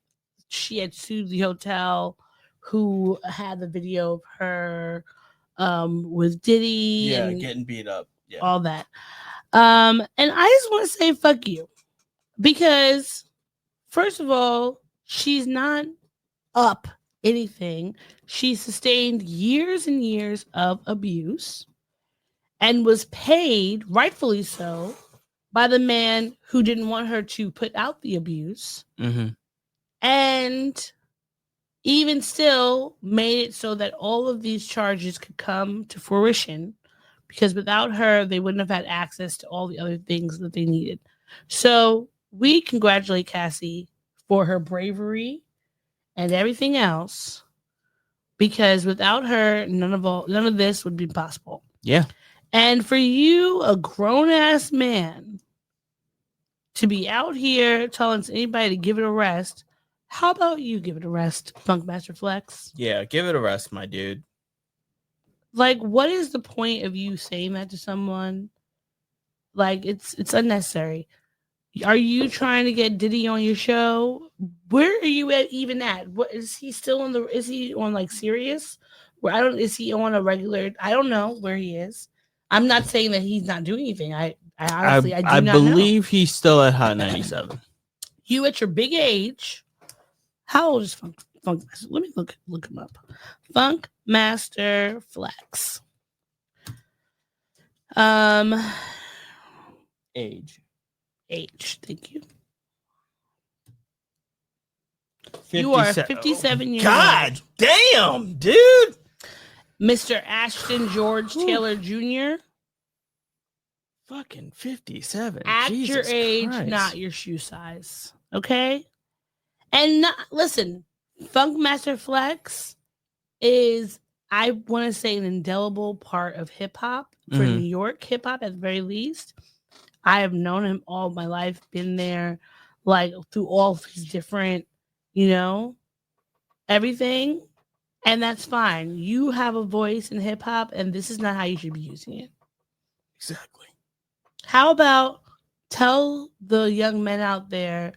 Speaker 3: she had sued the hotel who had the video of her with Diddy.
Speaker 2: Yeah,
Speaker 3: and
Speaker 2: getting beat up. Yeah.
Speaker 3: all that. And I just want to say fuck you. Because, first of all, she's not up anything. She sustained years and years of abuse and was paid, rightfully so, by the man who didn't want her to put out the abuse.
Speaker 2: Mm-hmm.
Speaker 3: And even still made it so that all of these charges could come to fruition, because without her, they wouldn't have had access to all the other things that they needed. So we congratulate Cassie for her bravery and everything else, because without her, none of this would be possible.
Speaker 2: Yeah.
Speaker 3: And for you, a grown-ass man, to be out here telling anybody to give it a rest, how about you give it a rest, Funk Master Flex?
Speaker 2: Yeah, give it a rest, my dude.
Speaker 3: Like, what is the point of you saying that to someone? Like, it's unnecessary. Are you trying to get Diddy on your show? Where are you even at? What is he still on is he on like Sirius? Is he on a regular? I don't know where he is. I'm not saying that he's not doing anything. I honestly I do not
Speaker 2: believe
Speaker 3: know.
Speaker 2: He's still at Hot 97.
Speaker 3: You at your big age. How old is Funk Master? Let me look him up. Funk Master Flex.
Speaker 2: Age.
Speaker 3: Thank you.
Speaker 2: 57.
Speaker 3: You are 57 years old.
Speaker 2: God damn, dude.
Speaker 3: Mr. Ashton George Taylor Jr.
Speaker 2: Fucking 57.
Speaker 3: At
Speaker 2: Jesus
Speaker 3: your age,
Speaker 2: Christ.
Speaker 3: not your shoe size. Okay? And listen, Funk Master Flex is, I want to say, an indelible part of hip hop for New York hip hop at the very least. I have known him all my life, been there, like through all of his different, everything. And that's fine. You have a voice in hip hop, and this is not how you should be using it.
Speaker 2: Exactly.
Speaker 3: How about tell the young men out there,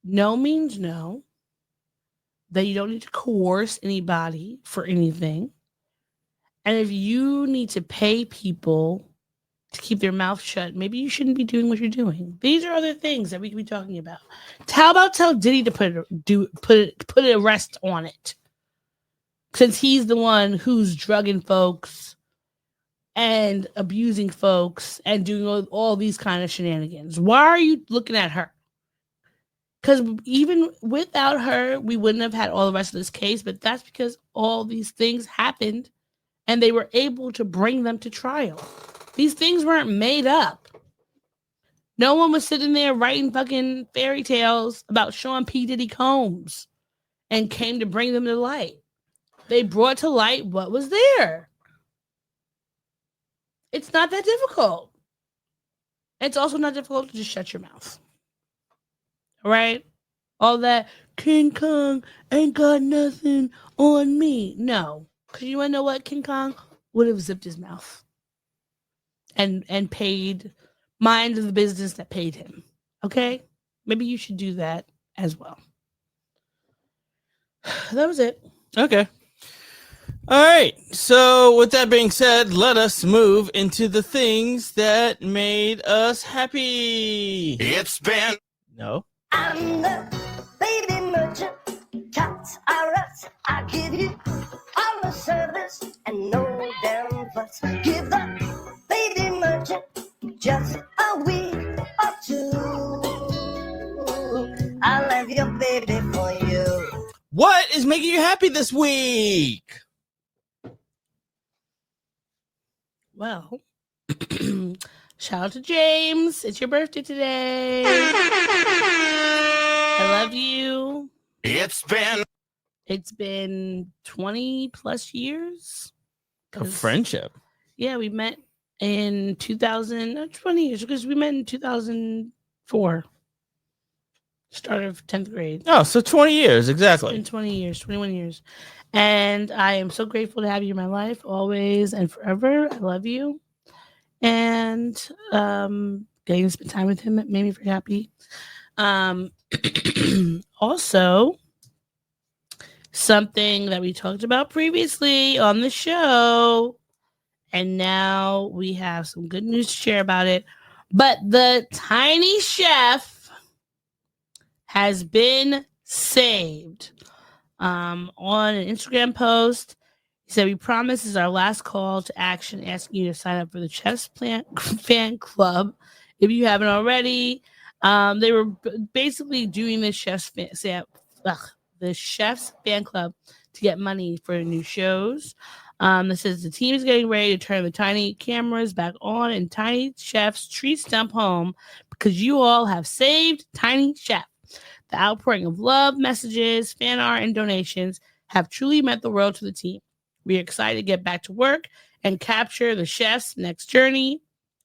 Speaker 3: no means no, that you don't need to coerce anybody for anything. And if you need to pay people to keep their mouth shut, maybe you shouldn't be doing what you're doing. These are other things that we could be talking about. How about tell Diddy to put a rest on it? Since he's the one who's drugging folks and abusing folks and doing all these kind of shenanigans. Why are you looking at her? Because even without her, we wouldn't have had all the rest of this case, but that's because all these things happened and they were able to bring them to trial. These things weren't made up. No one was sitting there writing fucking fairy tales about Sean P. Diddy Combs and came to bring them to light. They brought to light what was there. It's not that difficult. It's also not difficult to just shut your mouth. All right? All that King Kong ain't got nothing on me. No. Because you want to know what? King Kong would have zipped his mouth and paid, mind of the business that paid him. Okay? Maybe you should do that as well. That was it.
Speaker 2: Okay. All right. So with that being said, let us move into the things that made us happy. It's been... No.
Speaker 14: I'm the baby merchant. Tots are us. I give you all the service and no damn fuss. Give the baby merchant just a week or two. I'll have your baby for you.
Speaker 2: What is making you happy this week?
Speaker 3: Well, shout out to James. It's your birthday today. I love you.
Speaker 2: It's
Speaker 3: been 20 plus years
Speaker 2: of friendship.
Speaker 3: Yeah, we met in 2020 years because we met in 2004. Start of 10th grade.
Speaker 2: Oh, so 20 years, exactly.
Speaker 3: It's been 20 years, 21 years. And I am so grateful to have you in my life always and forever. I love you. And getting to spend time with him made me very happy. Also, something that we talked about previously on the show, and now we have some good news to share about it. But the tiny chef has been saved. On an Instagram post, he said, "We promise this is our last call to action, asking you to sign up for the Chef's Fan Club if you haven't already." They were basically doing the Chef's Fan Club to get money for new shows. This says the team is getting ready to turn the tiny cameras back on in Tiny Chef's tree stump home because you all have saved Tiny Chef. The outpouring of love, messages, fan art, and donations have truly meant the world to the team. We are excited to get back to work and capture the chef's next journey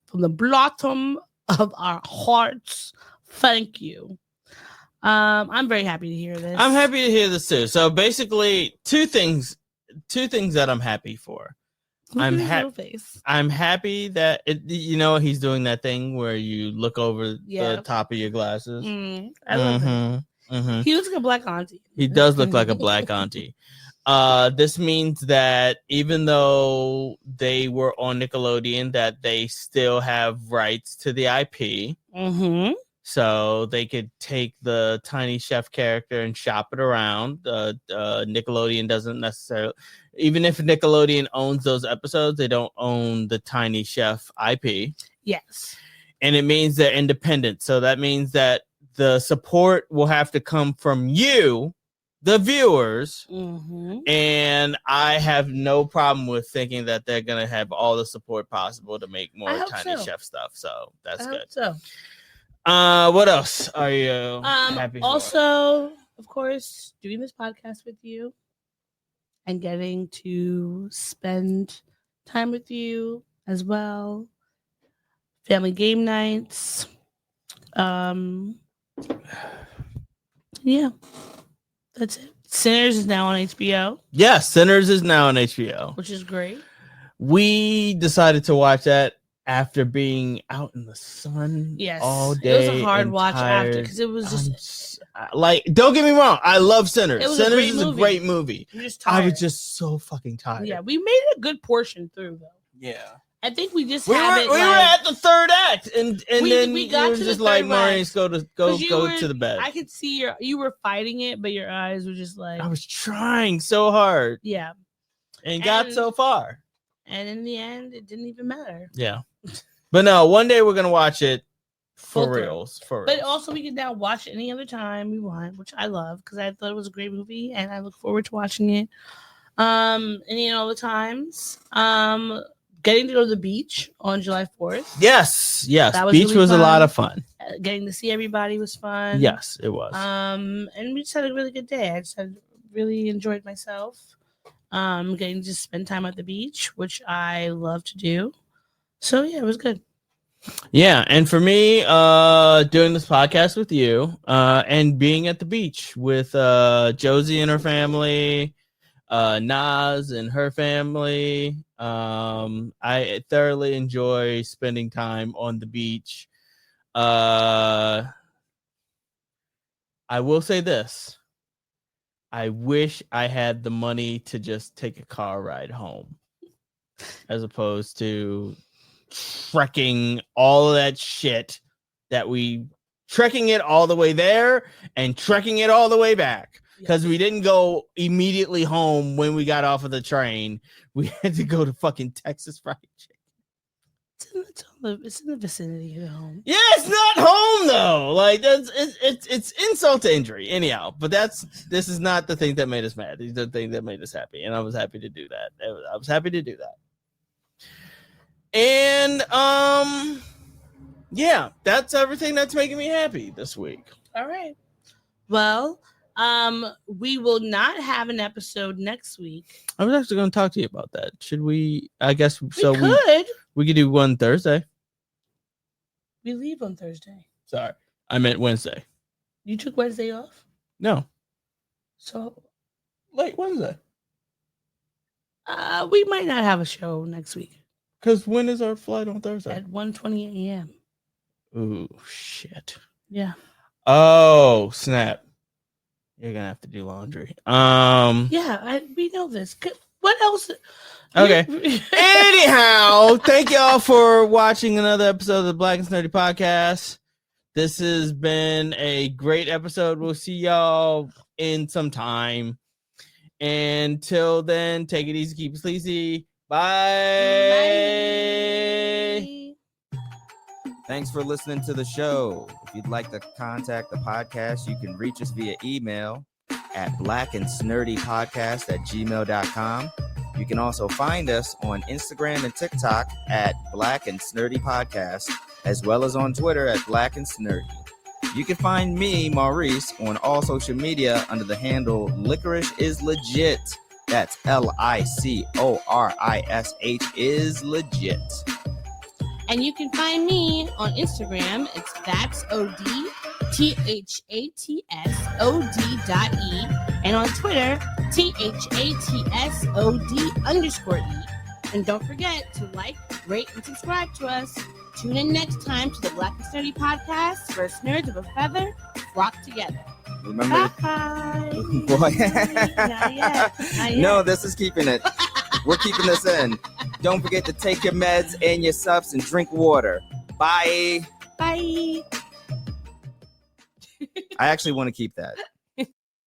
Speaker 3: from the bottom of our hearts. Thank you. I'm very happy to hear this.
Speaker 2: I'm happy to hear this too. So basically, two things that I'm happy for. I'm happy that he's doing that thing where you look over the top of your glasses.
Speaker 3: I love it. He looks like a black auntie.
Speaker 2: He does look like a black auntie. This means that even though they were on Nickelodeon, that they still have rights to the IP. So they could take the Tiny Chef character and shop it around. Nickelodeon doesn't necessarily, even if Nickelodeon owns those episodes, they don't own the Tiny Chef IP.
Speaker 3: Yes.
Speaker 2: And it means they're independent. So that means that the support will have to come from you, the viewers. And I have no problem with thinking that they're going to have all the support possible to make more Tiny Chef stuff. So that's good.
Speaker 3: So.
Speaker 2: What else are you happy for?
Speaker 3: Also, of course, doing this podcast with you and getting to spend time with you as well. Family game nights. Yeah, that's it. Sinners is now on HBO.
Speaker 2: Yes, Sinners is now on HBO,
Speaker 3: which is great.
Speaker 2: We decided to watch that after being out in the sun all day.
Speaker 3: It was a hard watch after because it was just
Speaker 2: don't get me wrong, I love Sinners.
Speaker 3: Sinners
Speaker 2: is a great movie.
Speaker 3: I
Speaker 2: was just so fucking tired.
Speaker 3: Yeah, we made a good portion through though.
Speaker 2: Yeah.
Speaker 3: I think we just
Speaker 2: we were at the third act, and then we got to just like, Maurice, go to the bed.
Speaker 3: I could see you were fighting it, but your eyes were just like,
Speaker 2: I was trying so hard.
Speaker 3: Yeah,
Speaker 2: and got so far,
Speaker 3: and in the end, it didn't even matter.
Speaker 2: Yeah, but no, one day we're gonna watch it for reals.
Speaker 3: But also, we can now watch it any other time we want, which I love because I thought it was a great movie, and I look forward to watching it. Any and all the times. Getting to go to the beach on July 4th.
Speaker 2: Yes.
Speaker 3: That
Speaker 2: Beach
Speaker 3: really
Speaker 2: was
Speaker 3: fun.
Speaker 2: a lot of fun.
Speaker 3: Getting to see everybody was fun.
Speaker 2: Yes, it was.
Speaker 3: And we just had a really good day. I just had really enjoyed myself. Getting to spend time at the beach, which I love to do. So yeah, it was good.
Speaker 2: Yeah, and for me, doing this podcast with you, and being at the beach with Josie and her family, Naz and her family. I thoroughly enjoy spending time on the beach. I will say this. I wish I had the money to just take a car ride home as opposed to trekking all of that shit trekking it all the way there and trekking it all the way back. Because we didn't go immediately home when we got off of the train. We had to go to fucking Texas Fried Chicken.
Speaker 3: It's in the vicinity of home.
Speaker 2: Yeah, it's not home though. Like it's insult to injury. Anyhow, but this is not the thing that made us mad. These are the thing that made us happy, and I was happy to do that. I was happy to do that. And yeah, that's everything that's making me happy this week.
Speaker 3: All right. Well, we will not have an episode next week.
Speaker 2: I was actually going to talk to you about that. Should we? I guess so.
Speaker 3: We
Speaker 2: could do one Thursday.
Speaker 3: We leave on Thursday.
Speaker 2: Sorry, I meant Wednesday.
Speaker 3: You took Wednesday off?
Speaker 2: No.
Speaker 3: So
Speaker 2: late Wednesday.
Speaker 3: We might not have a show next week.
Speaker 2: Because when is our flight on Thursday?
Speaker 3: At 1:20 a.m.
Speaker 2: Ooh, shit.
Speaker 3: Yeah.
Speaker 2: Oh, snap. You're going to have to do laundry.
Speaker 3: Yeah, we know this. What else?
Speaker 2: Okay. Anyhow, thank y'all for watching another episode of the Black and Nerdy Podcast. This has been a great episode. We'll see y'all in some time. Until then, take it easy, keep it sleazy. Bye.
Speaker 15: Thanks for listening to the show. If you'd like to contact the podcast, you can reach us via email at blackandsnerdypodcast@gmail.com. You can also find us on Instagram and TikTok at Black and Snurdy Podcast, as well as on Twitter at Black and Snurdy. You can find me, Maurice, on all social media under the handle Licorish is Legit. That's LICORISH is legit.
Speaker 3: And you can find me on Instagram. It's ThatsOD, and on Twitter, THATSOD_E. And don't forget to like, rate, and subscribe to us. Tune in next time to the Black and Sturdy Podcast, where nerds of a feather flock together.
Speaker 15: Remember,
Speaker 3: bye.
Speaker 15: Boy.
Speaker 3: Not yet.
Speaker 15: No, this is keeping it. We're keeping this in. Don't forget to take your meds and your subs and drink water. Bye.
Speaker 3: Bye.
Speaker 15: I actually want to keep that.